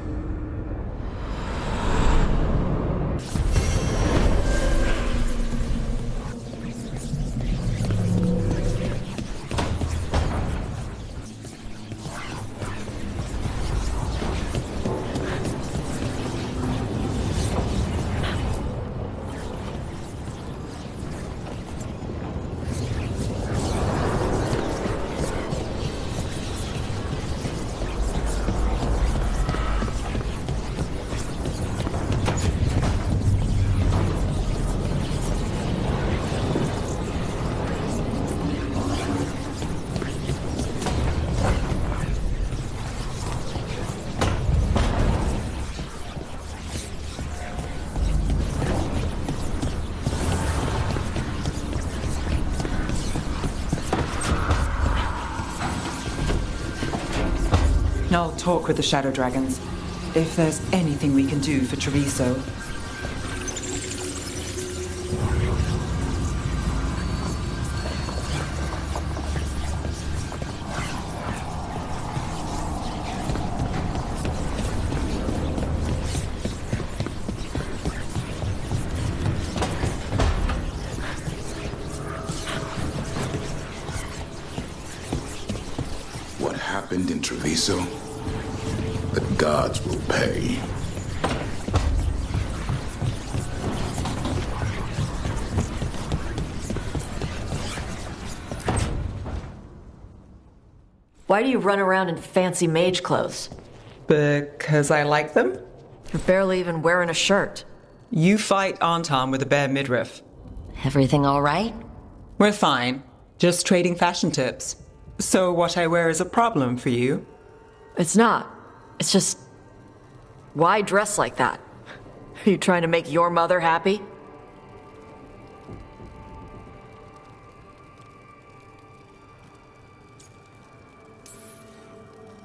I'll talk with the Shadow Dragons, if there's anything we can do for Treviso. happened in Treviso, the gods will pay. Why do you run around in fancy mage clothes? Because I like them? You're barely even wearing a shirt. You fight Anton with a bare midriff. Everything all right? We're fine. Just trading fashion tips. So what I wear is a problem for you? It's not. It's just... Why dress like that? Are you trying to make your mother happy?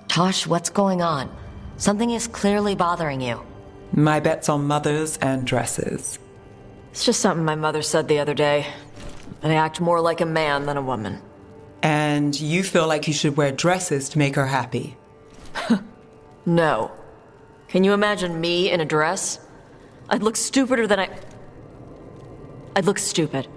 Tosh, what's going on? Something is clearly bothering you. My bet's on mothers and dresses. It's just something my mother said the other day. And I act more like a man than a woman. And you feel like you should wear dresses to make her happy? No. Can you imagine me in a dress? I'd look stupider than I'd look stupid.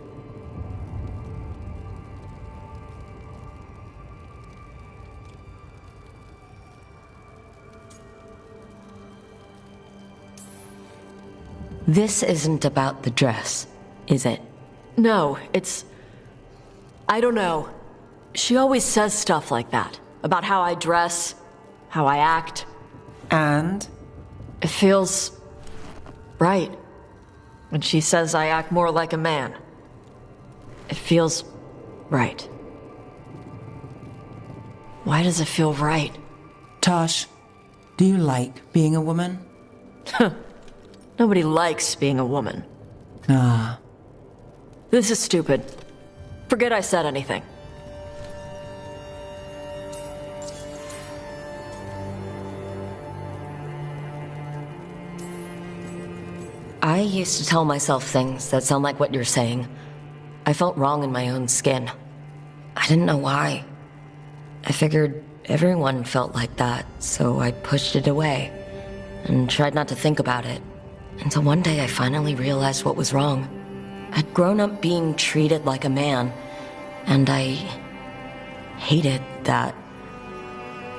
This isn't about the dress, is it? No, it's... I don't know. She always says stuff like that. About how I dress, how I act. And? It feels... right. When she says I act more like a man. It feels... right. Why does it feel right? Tosh, do you like being a woman? Nobody likes being a woman. Ah. This is stupid. Forget I said anything. I used to tell myself things that sound like what you're saying. I felt wrong in my own skin. I didn't know why. I figured everyone felt like that, so I pushed it away and tried not to think about it. Until one day I finally realized what was wrong. I'd grown up being treated like a man, and I hated that.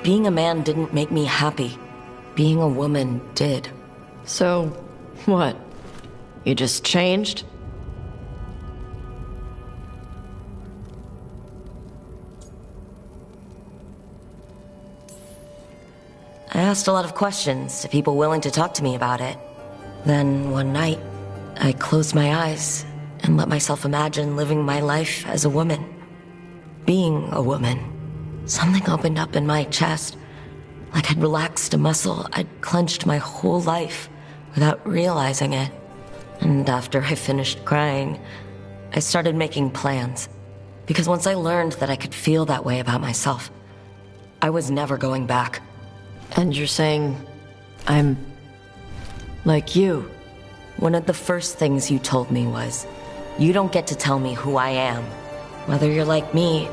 Being a man didn't make me happy. Being a woman did. So, what? You just changed? I asked a lot of questions to people willing to talk to me about it. Then one night, I closed my eyes and let myself imagine living my life as a woman. Being a woman. Something opened up in my chest. Like I'd relaxed a muscle I'd clenched my whole life without realizing it. And after I finished crying, I started making plans. Because once I learned that I could feel that way about myself, I was never going back. And you're saying I'm like you? One of the first things you told me was, you don't get to tell me who I am. Whether you're like me,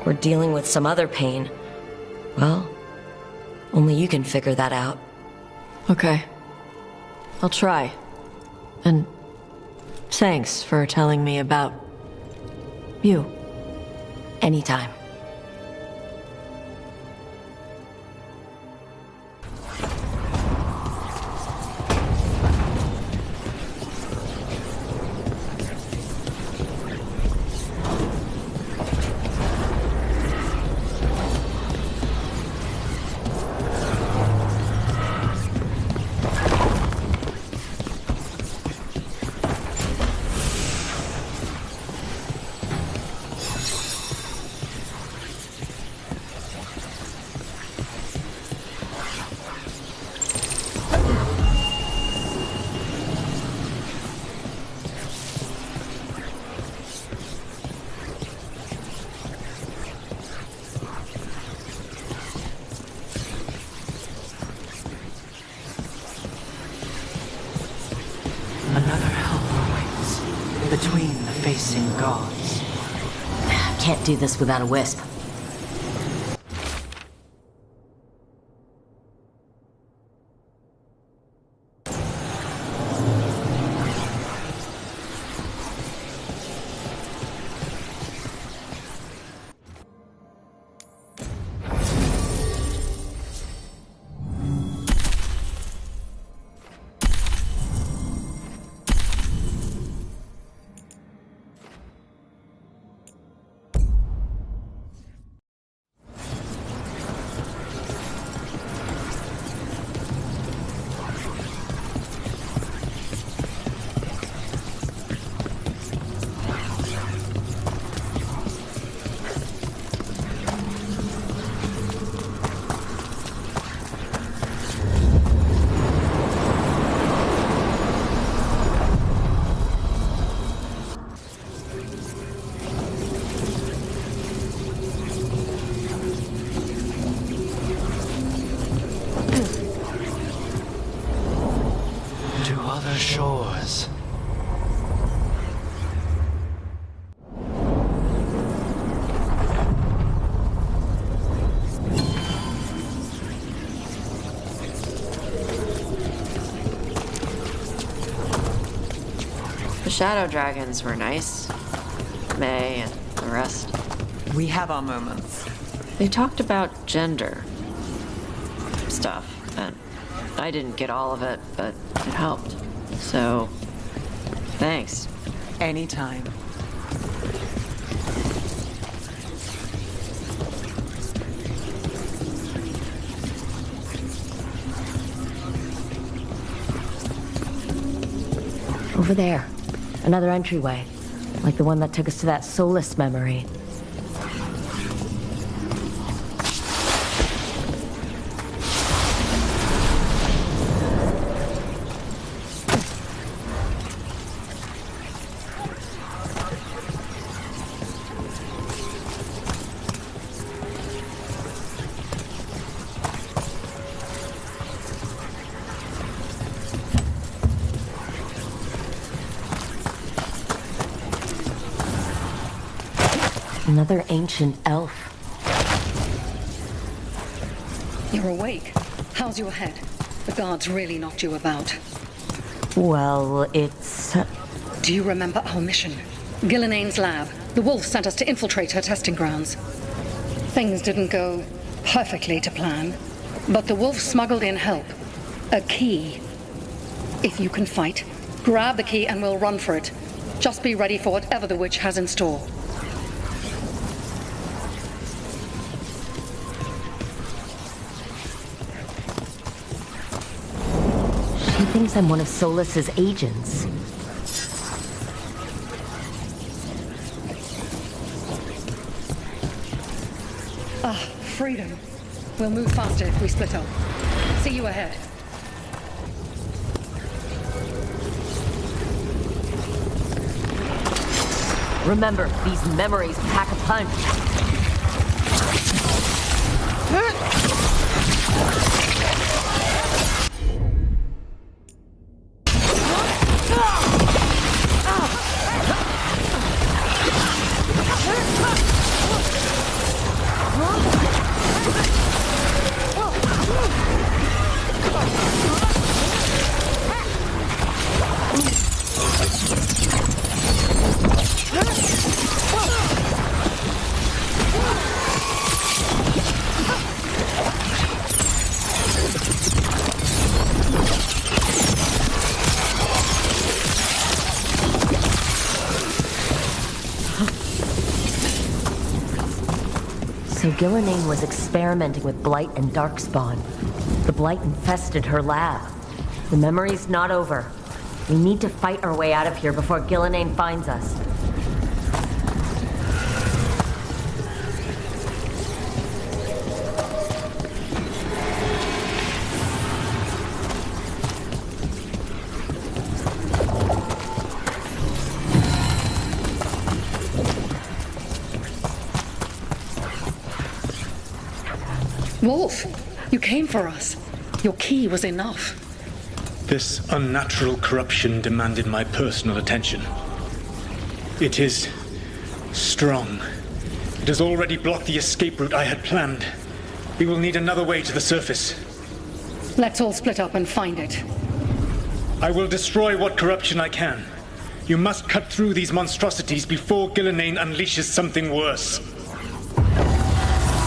or dealing with some other pain, well, only you can figure that out. Okay. I'll try. And thanks for telling me about you. Anytime. Another helper waits between the facing gods. Can't do this without a wisp. shadow dragons were nice. May and the rest. We have our moments. They talked about gender stuff, and I didn't get all of it, but it helped. So, thanks. Anytime. Over there. Another entryway. Like the one that took us to that soulless memory. Another ancient elf. You're awake. How's your head? The guards really knocked you about. Well, it's... Do you remember our mission? Gillinane's lab. The wolf sent us to infiltrate her testing grounds. Things didn't go perfectly to plan, but the wolf smuggled in help. A key. If you can fight, grab the key and we'll run for it. Just be ready for whatever the witch has in store. She thinks I'm one of Solus's agents. Ah, freedom. We'll move faster if we split up. See you ahead. Remember, these memories pack a punch. So Gillinane was experimenting with Blight and Darkspawn. The Blight infested her lab. The memory's not over. We need to fight our way out of here before Gillinane finds us. Wolf, you came for us. Your key was enough. This unnatural corruption demanded my personal attention. It is strong. It has already blocked the escape route I had planned. We will need another way to the surface. Let's all split up and find it. I will destroy what corruption I can. You must cut through these monstrosities before Gillinane unleashes something worse.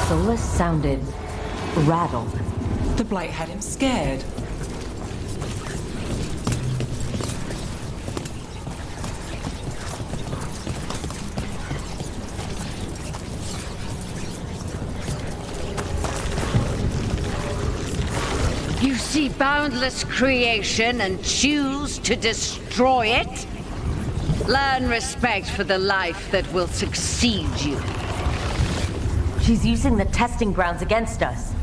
Solus sounded rattled. The Blight had him scared. You see boundless creation and choose to destroy it? Learn respect for the life that will succeed you. She's using the testing grounds against us.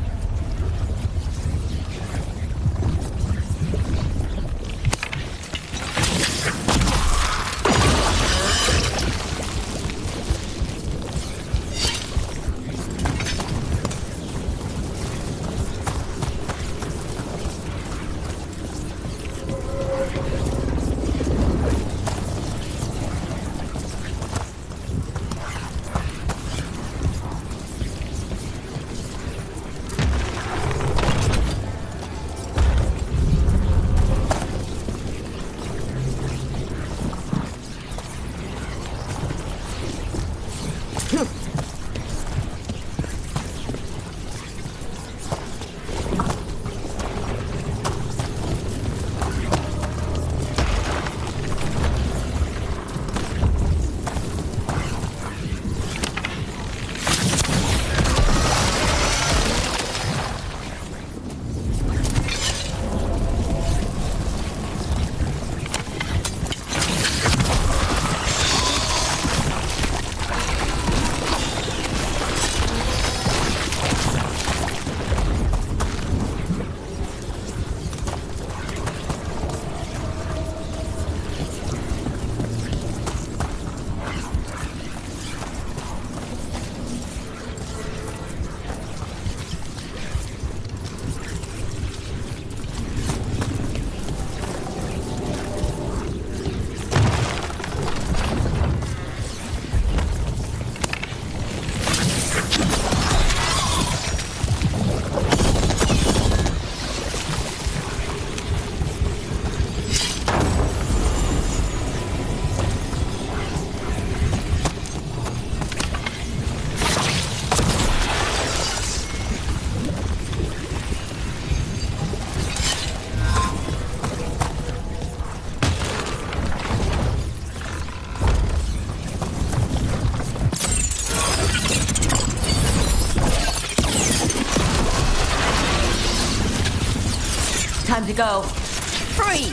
Time to go. Free!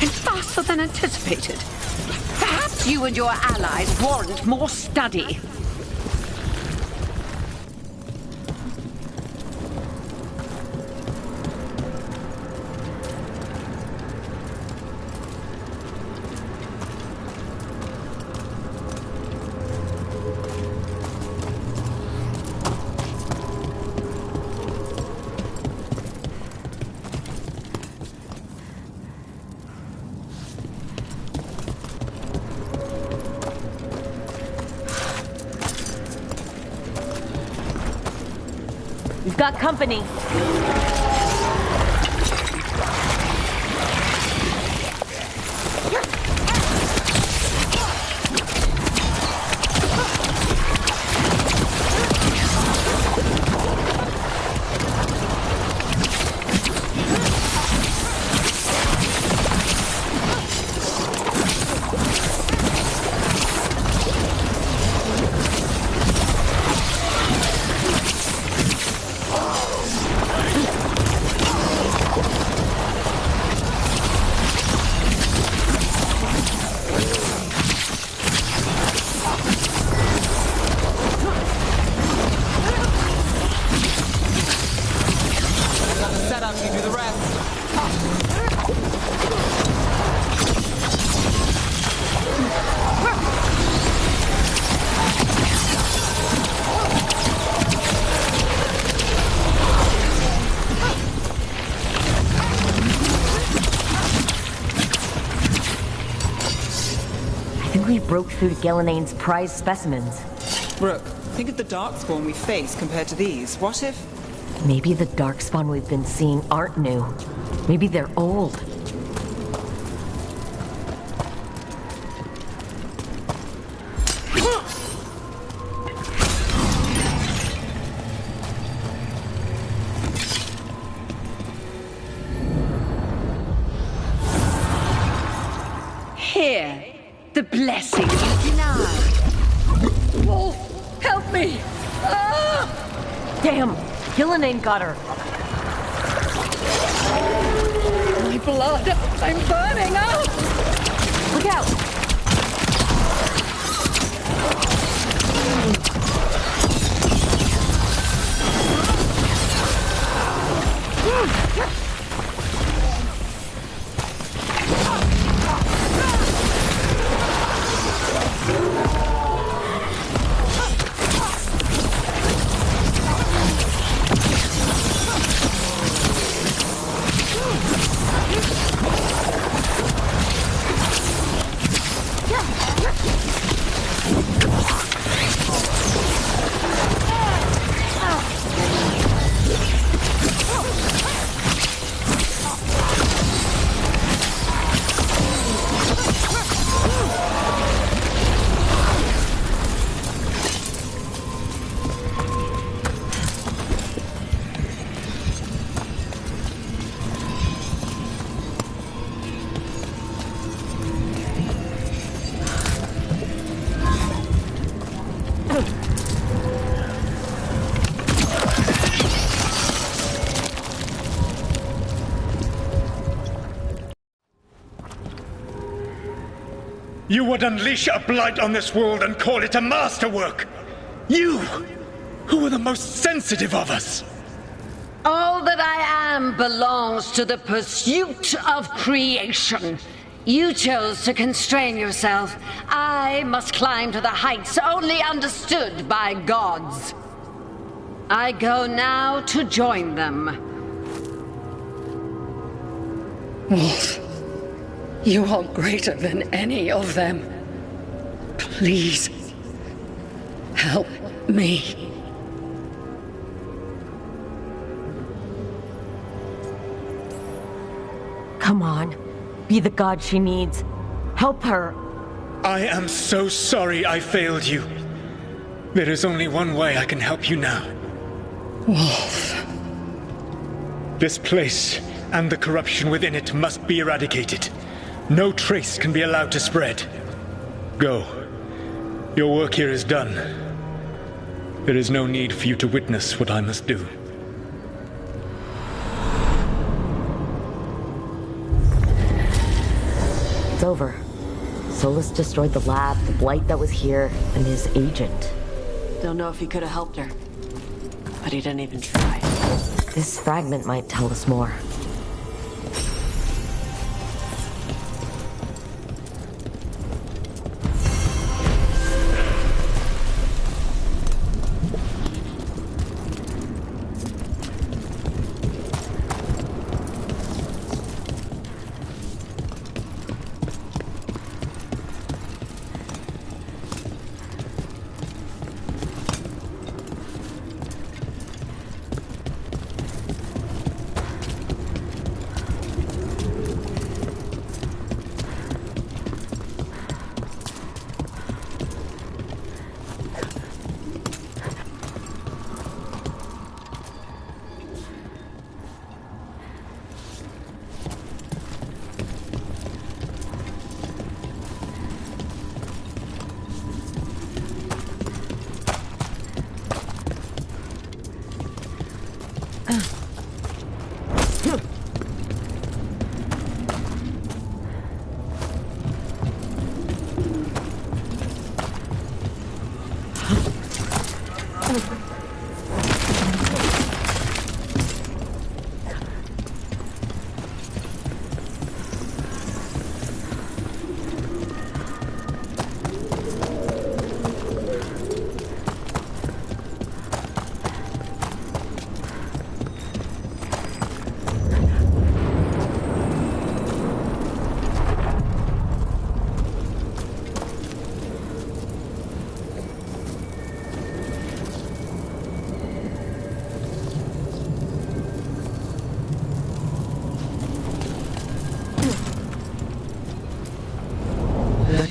And faster than anticipated. Perhaps you and your allies warrant more study. We've got company. Broke through to Gillinane's prized specimens. Rook, think of the darkspawn we face compared to these. What if... Maybe the darkspawn we've been seeing aren't new. Maybe they're old. Here. The blessing you denied. Wolf, help me! Ah! Damn! Gillinane got her! My blood! I'm burning up! Look out! You would unleash a blight on this world and call it a masterwork! You, who are the most sensitive of us! All that I am belongs to the pursuit of creation. You chose to constrain yourself. I must climb to the heights only understood by gods. I go now to join them. Wolf, you are greater than any of them. Please, help me. Come on. Be the god she needs. Help her. I am so sorry I failed you. There is only one way I can help you now. Wolf. This place and the corruption within it must be eradicated. No trace can be allowed to spread. Go. Your work here is done. There is no need for you to witness what I must do. It's over. Solus destroyed the lab, the blight that was here, and his agent. Don't know if he could have helped her, but he didn't even try. This fragment might tell us more.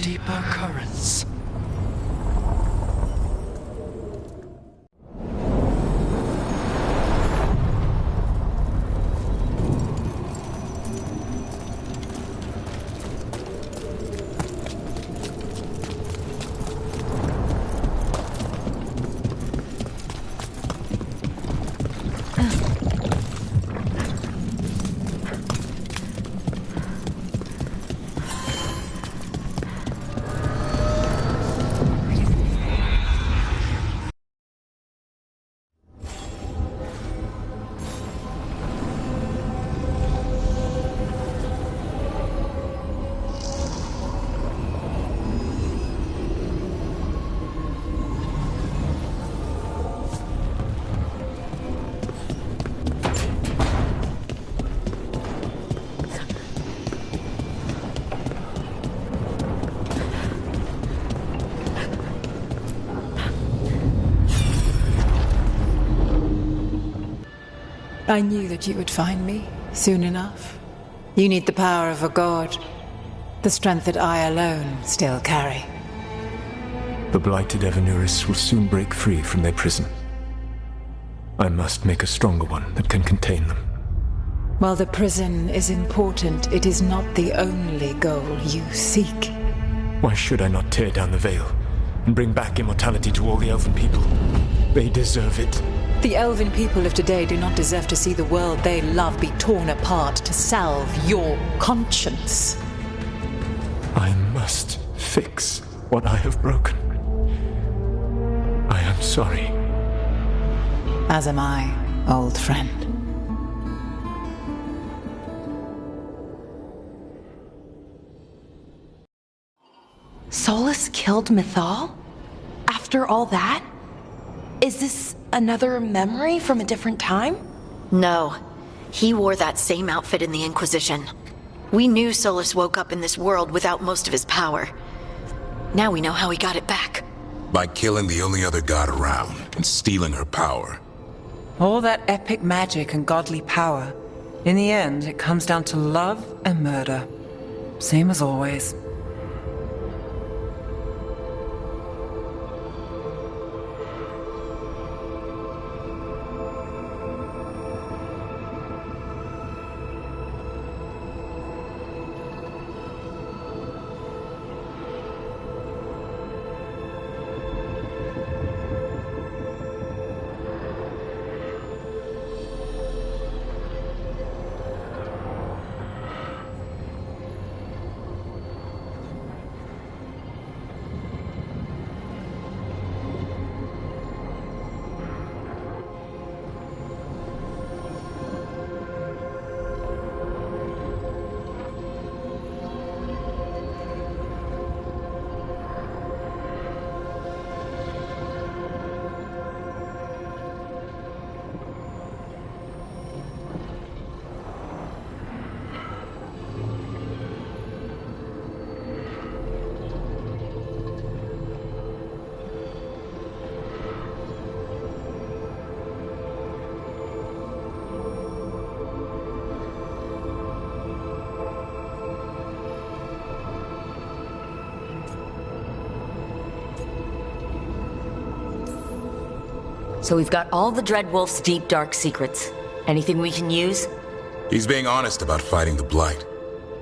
Deeper currents. I knew that you would find me soon enough. You need the power of a god, the strength that I alone still carry. The blighted Evanuris will soon break free from their prison. I must make a stronger one that can contain them. While the prison is important, it is not the only goal you seek. Why should I not tear down the veil and bring back immortality to all the elven people? They deserve it. The elven people of today do not deserve to see the world they love be torn apart to salve your conscience. I must fix what I have broken. I am sorry. As am I, old friend. Solus killed mythal? After all that? Is this another memory from a different time? No. He wore that same outfit in the Inquisition. We knew Solus woke up in this world without most of his power. Now we know how he got it back. By killing the only other god around and stealing her power. All that epic magic and godly power. In the end, it comes down to love and murder. Same as always. So we've got all the Dreadwolf's deep, dark secrets. Anything we can use? He's being honest about fighting the Blight.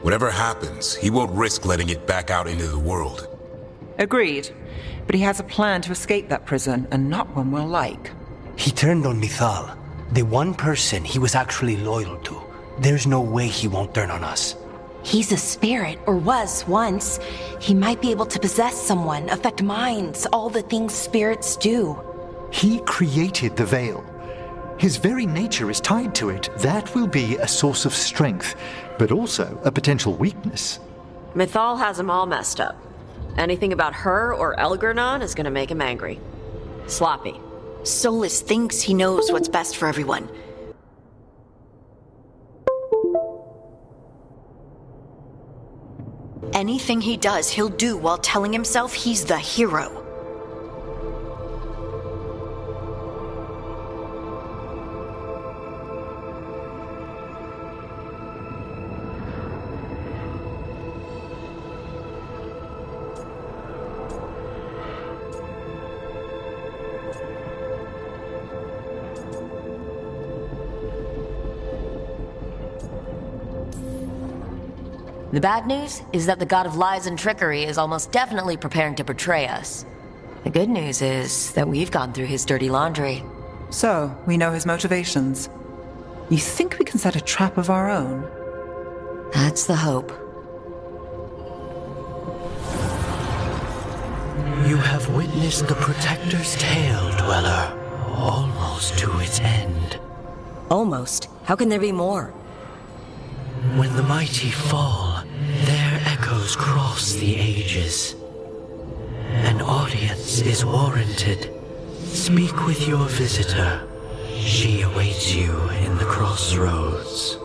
Whatever happens, he won't risk letting it back out into the world. Agreed. But he has a plan to escape that prison, and not one we'll like. He turned on mythal, the one person he was actually loyal to. There's no way he won't turn on us. He's a spirit, or was once. He might be able to possess someone, affect minds, all the things spirits do. He created the veil. His very nature is tied to it. That will be a source of strength, but also a potential weakness. Mythal has him all messed up. Anything about her or Elgernon is gonna make him angry. Sloppy. Solus thinks he knows what's best for everyone. Anything he does, he'll do while telling himself he's the hero. The bad news is that the god of lies and trickery is almost definitely preparing to betray us. The good news is that we've gone through his dirty laundry. So, we know his motivations. You think we can set a trap of our own? That's the hope. You have witnessed the Protector's tale, Dweller, almost to its end. Almost? How can there be more? When the mighty fall, their echoes cross the ages. An audience is warranted. Speak with your visitor. She awaits you in the crossroads.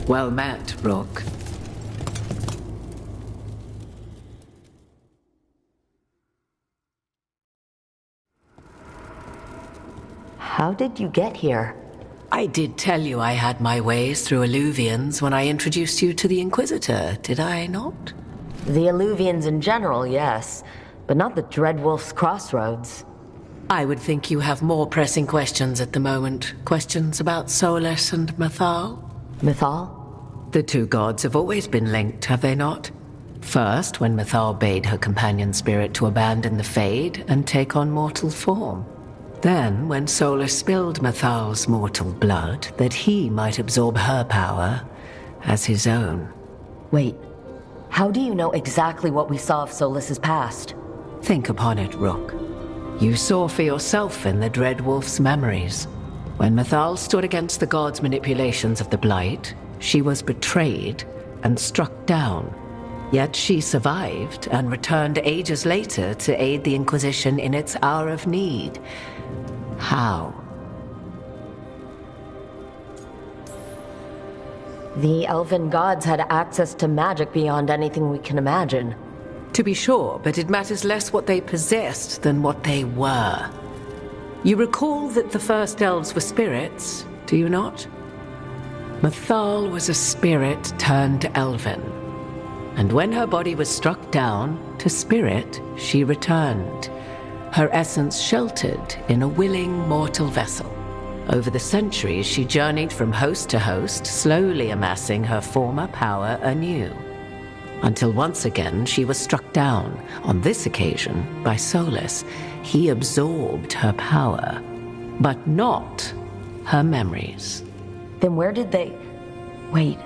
Well met, Rook. How did you get here? I did tell you I had my ways through Alluvians when I introduced you to the Inquisitor, did I not? The Alluvians in general, yes, but not the Dreadwolf's crossroads. I would think you have more pressing questions at the moment. Questions about Solus and Mythal? Mythal? The two gods have always been linked, have they not? First, when Mythal bade her companion spirit to abandon the Fade and take on mortal form. Then, when Solus spilled Mythal's mortal blood, that he might absorb her power as his own. Wait, how do you know exactly what we saw of Solus's past? Think upon it, Rook. You saw for yourself in the Dreadwolf's memories. When Mythal stood against the god's manipulations of the Blight, she was betrayed and struck down. Yet she survived and returned ages later to aid the Inquisition in its hour of need. How? The elven gods had access to magic beyond anything we can imagine. To be sure, but it matters less what they possessed than what they were. You recall that the first elves were spirits, do you not? Mythal was a spirit turned elven. And when her body was struck down, to spirit she returned. Her essence sheltered in a willing mortal vessel. Over the centuries she journeyed from host to host, slowly amassing her former power anew. Until once again she was struck down, on this occasion by Solus. He absorbed her power, but not her memories. Then where did they... Wait,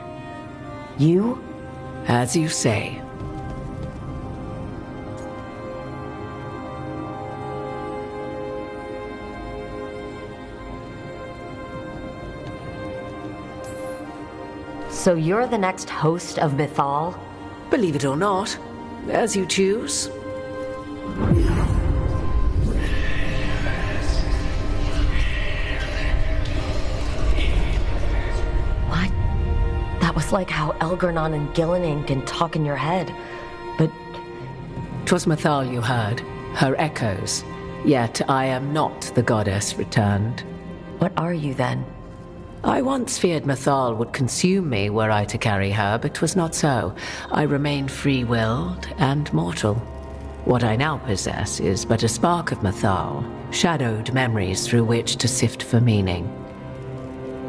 you? As you say. So you're the next host of mythal? Believe it or not, as you choose. What? That was like how Elgernon and Gillinan can talk in your head, but... 'Twas mythal you heard, her echoes. Yet I am not the goddess returned. What are you then? I once feared mythal would consume me were I to carry her, but 'twas not so. I remain free-willed and mortal. What I now possess is but a spark of mythal, shadowed memories through which to sift for meaning.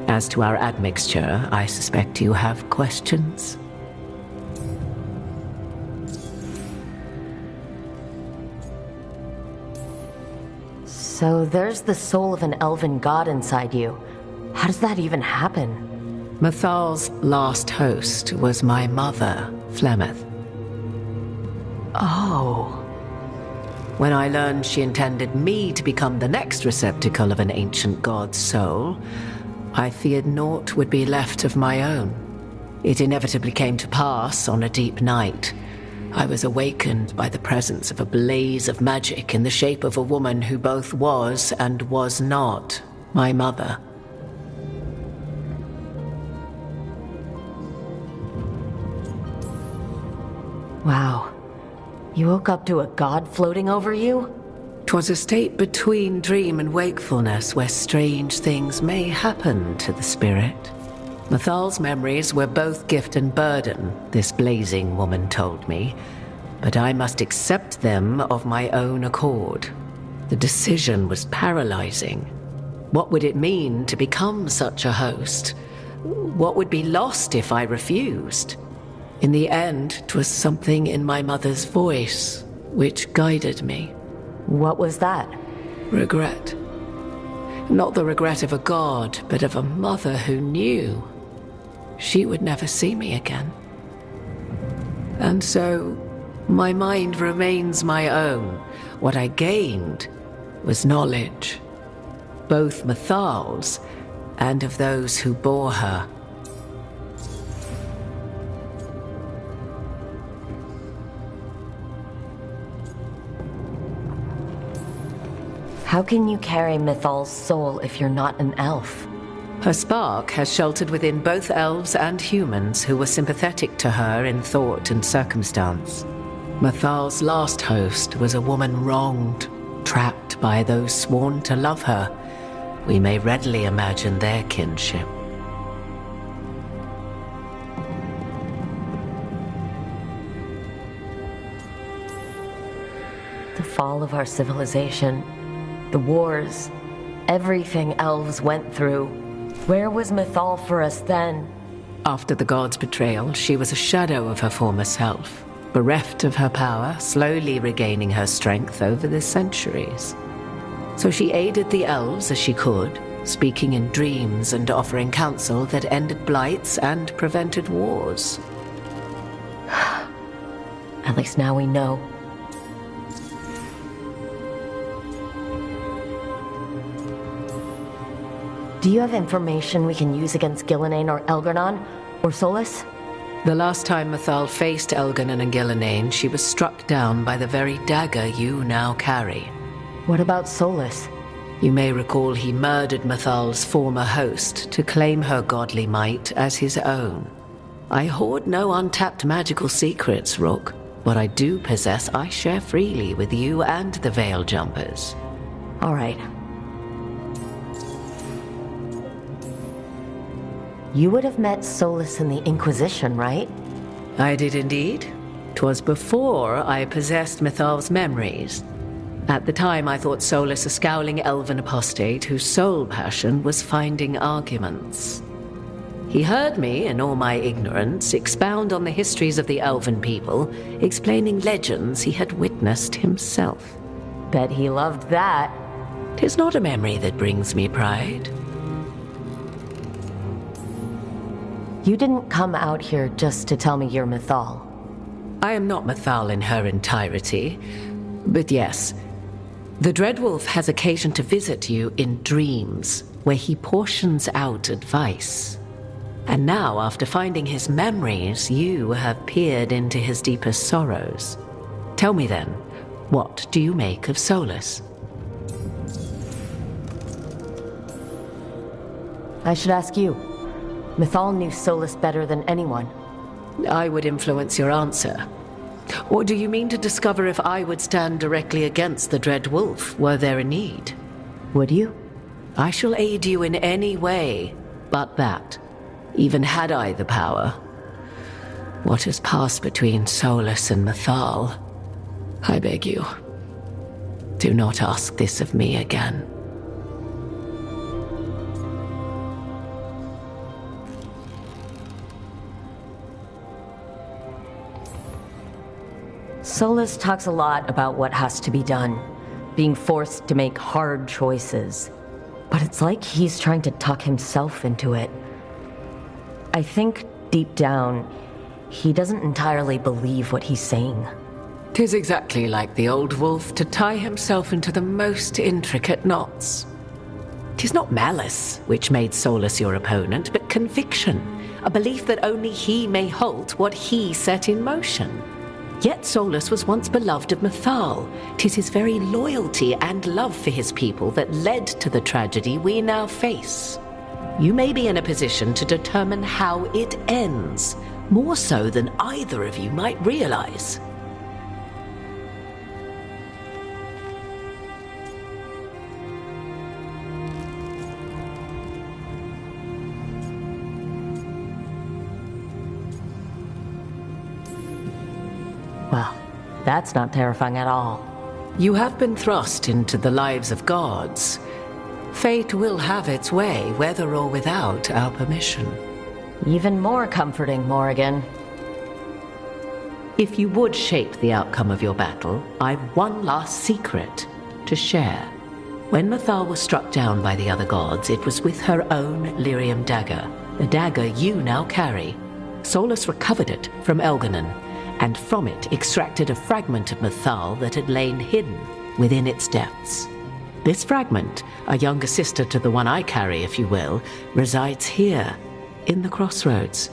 As to our admixture, I suspect you have questions. So there's the soul of an elven god inside you. How does that even happen? Mythal's last host was my mother, Flemeth. Oh. When I learned she intended me to become the next receptacle of an ancient god's soul, I feared naught would be left of my own. It inevitably came to pass on a deep night. I was awakened by the presence of a blaze of magic in the shape of a woman who both was and was not my mother. Wow. You woke up to a god floating over you? 'Twas a state between dream and wakefulness where strange things may happen to the spirit. Mythal's memories were both gift and burden, this blazing woman told me, but I must accept them of my own accord. The decision was paralyzing. What would it mean to become such a host? What would be lost if I refused? In the end, 'twas something in my mother's voice which guided me. What was that? Regret. Not the regret of a god, but of a mother who knew she would never see me again. And so, my mind remains my own. What I gained was knowledge, both Mythal's and of those who bore her. How can you carry Mythal's soul if you're not an elf? Her spark has sheltered within both elves and humans who were sympathetic to her in thought and circumstance. Mythal's last host was a woman wronged, trapped by those sworn to love her. We may readily imagine their kinship. The fall of our civilization, the wars, everything elves went through. Where was Mythal for us then? After the god's betrayal, she was a shadow of her former self, bereft of her power, slowly regaining her strength over the centuries. So she aided the elves as she could, speaking in dreams and offering counsel that ended blights and prevented wars. At least now we know. Do you have information we can use against Gillinan or Elgernon? Or Solus? The last time Mythal faced Elgernon and Gillinan, she was struck down by the very dagger you now carry. What about Solus? You may recall he murdered Mythal's former host to claim her godly might as his own. I hoard no untapped magical secrets, Rook. What I do possess, I share freely with you and the Veil Jumpers. All right. You would have met Solus in the Inquisition, right? I did indeed. 'Twas before I possessed Mythal's memories. At the time, I thought Solus a scowling elven apostate whose sole passion was finding arguments. He heard me, in all my ignorance, expound on the histories of the elven people, explaining legends he had witnessed himself. Bet he loved that. 'Tis not a memory that brings me pride. You didn't come out here just to tell me you're Mythal. I am not Mythal in her entirety, but yes, the Dreadwolf has occasion to visit you in dreams, where he portions out advice. And now, after finding his memories, you have peered into his deepest sorrows. Tell me then, what do you make of Solus? I should ask you. Mythal knew Solus better than anyone. I would influence your answer. Or do you mean to discover if I would stand directly against the Dread Wolf were there a need? Would you? I shall aid you in any way but that, even had I the power. What has passed between Solus and Mythal, I beg you, do not ask this of me again. Solus talks a lot about what has to be done, being forced to make hard choices. But it's like he's trying to talk himself into it. I think, deep down, he doesn't entirely believe what he's saying. 'Tis exactly like the old wolf to tie himself into the most intricate knots. 'Tis not malice which made Solus your opponent, but conviction, a belief that only he may halt what he set in motion. Yet Solus was once beloved of Mythal. 'Tis his very loyalty and love for his people that led to the tragedy we now face. You may be in a position to determine how it ends, more so than either of you might realize. Well, that's not terrifying at all. You have been thrust into the lives of gods. Fate will have its way, whether or without our permission. Even more comforting, Morrigan. If you would shape the outcome of your battle, I've one last secret to share. When Mythal was struck down by the other gods, it was with her own lyrium dagger, the dagger you now carry. Solus recovered it from Elganon, and from it extracted a fragment of Mythal that had lain hidden within its depths. This fragment, a younger sister to the one I carry, if you will, resides here, in the crossroads.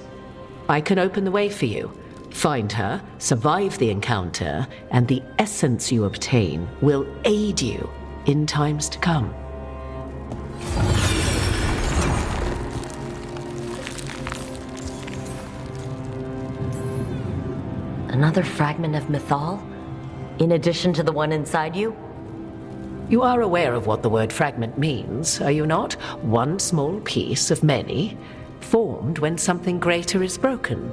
I can open the way for you, find her, survive the encounter, and the essence you obtain will aid you in times to come. Another fragment of Mythal? In addition to the one inside you? You are aware of what the word fragment means, are you not? One small piece of many, formed when something greater is broken.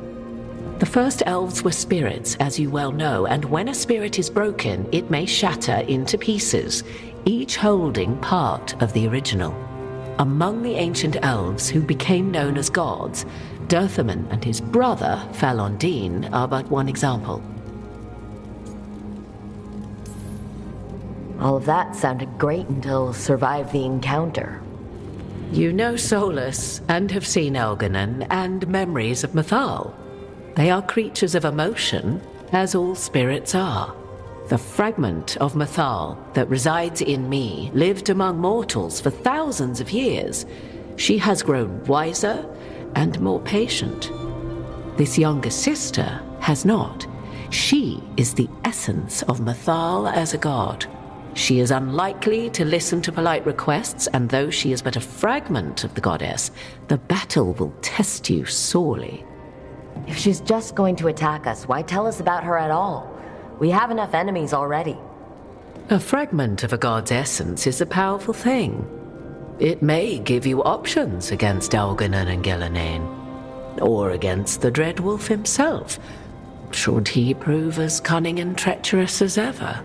The first elves were spirits, as you well know, and when a spirit is broken, it may shatter into pieces, each holding part of the original. Among the ancient elves who became known as gods, Dirthaman and his brother, Falondine, are but one example. All of that sounded great until survive the encounter. You know Solus, and have seen Elganon, and memories of Mythal. They are creatures of emotion, as all spirits are. The fragment of Mythal that resides in me lived among mortals for thousands of years. She has grown wiser and more patient. This younger sister has not. She is the essence of Mythal as a god. She is unlikely to listen to polite requests, and though she is but a fragment of the goddess, the battle will test you sorely. If she's just going to attack us, why tell us about her at all? We have enough enemies already. A fragment of a god's essence is a powerful thing. It may give you options against Elganon and Gillenane, or against the Dread Wolf himself, should he prove as cunning and treacherous as ever.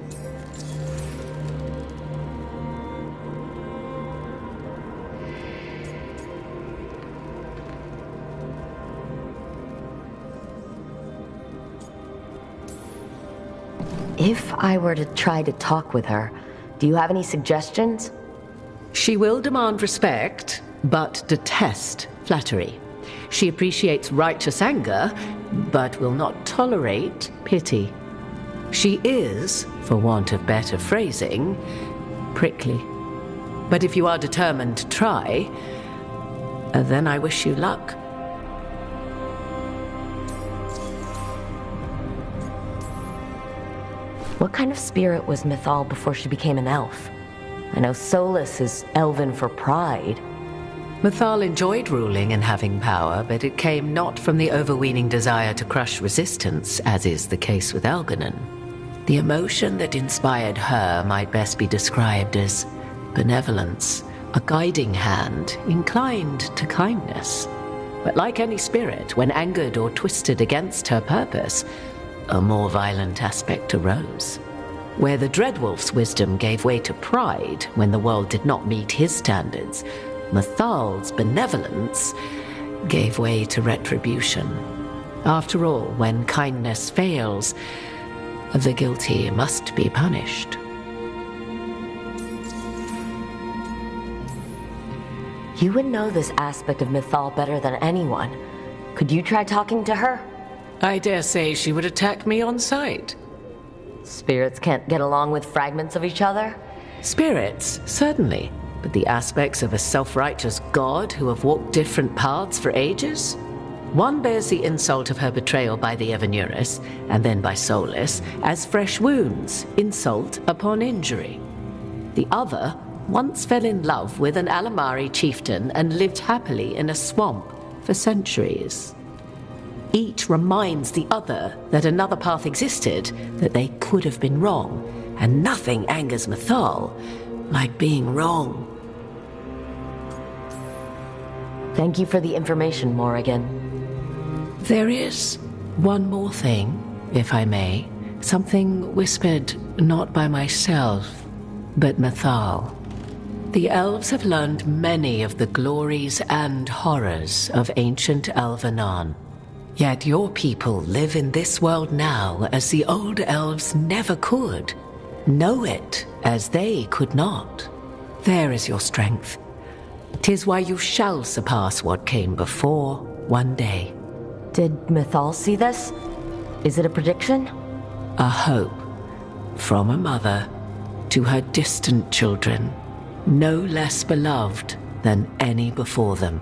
If I were to try to talk with her, do you have any suggestions? She will demand respect, but detest flattery. She appreciates righteous anger, but will not tolerate pity. She is, for want of better phrasing, prickly. But if you are determined to try, then I wish you luck. What kind of spirit was Mythal before she became an elf? I know Solus is elven for pride. Mythal enjoyed ruling and having power, but it came not from the overweening desire to crush resistance, as is the case with Algernon. The emotion that inspired her might best be described as benevolence, a guiding hand inclined to kindness. But like any spirit, when angered or twisted against her purpose, a more violent aspect arose. Where the Dreadwolf's wisdom gave way to pride when the world did not meet his standards, Mythal's benevolence gave way to retribution. After all, when kindness fails, the guilty must be punished. You would know this aspect of Mythal better than anyone. Could you try talking to her? I dare say she would attack me on sight. Spirits can't get along with fragments of each other? Spirits, certainly. But the aspects of a self-righteous god who have walked different paths for ages? One bears the insult of her betrayal by the Evanuris, and then by Solus, as fresh wounds, insult upon injury. The other once fell in love with an Alamari chieftain and lived happily in a swamp for centuries. Each reminds the other that another path existed, that they could have been wrong, and nothing angers Mythal like being wrong. Thank you for the information, Morrigan. There is one more thing, if I may. Something whispered not by myself, but Mythal. The elves have learned many of the glories and horrors of ancient Elvenon. Yet your people live in this world now as the old elves never could. Know it as they could not. There is your strength. 'Tis why you shall surpass what came before one day. Did Mythal see this? Is it a prediction? A hope from a mother to her distant children, no less beloved than any before them.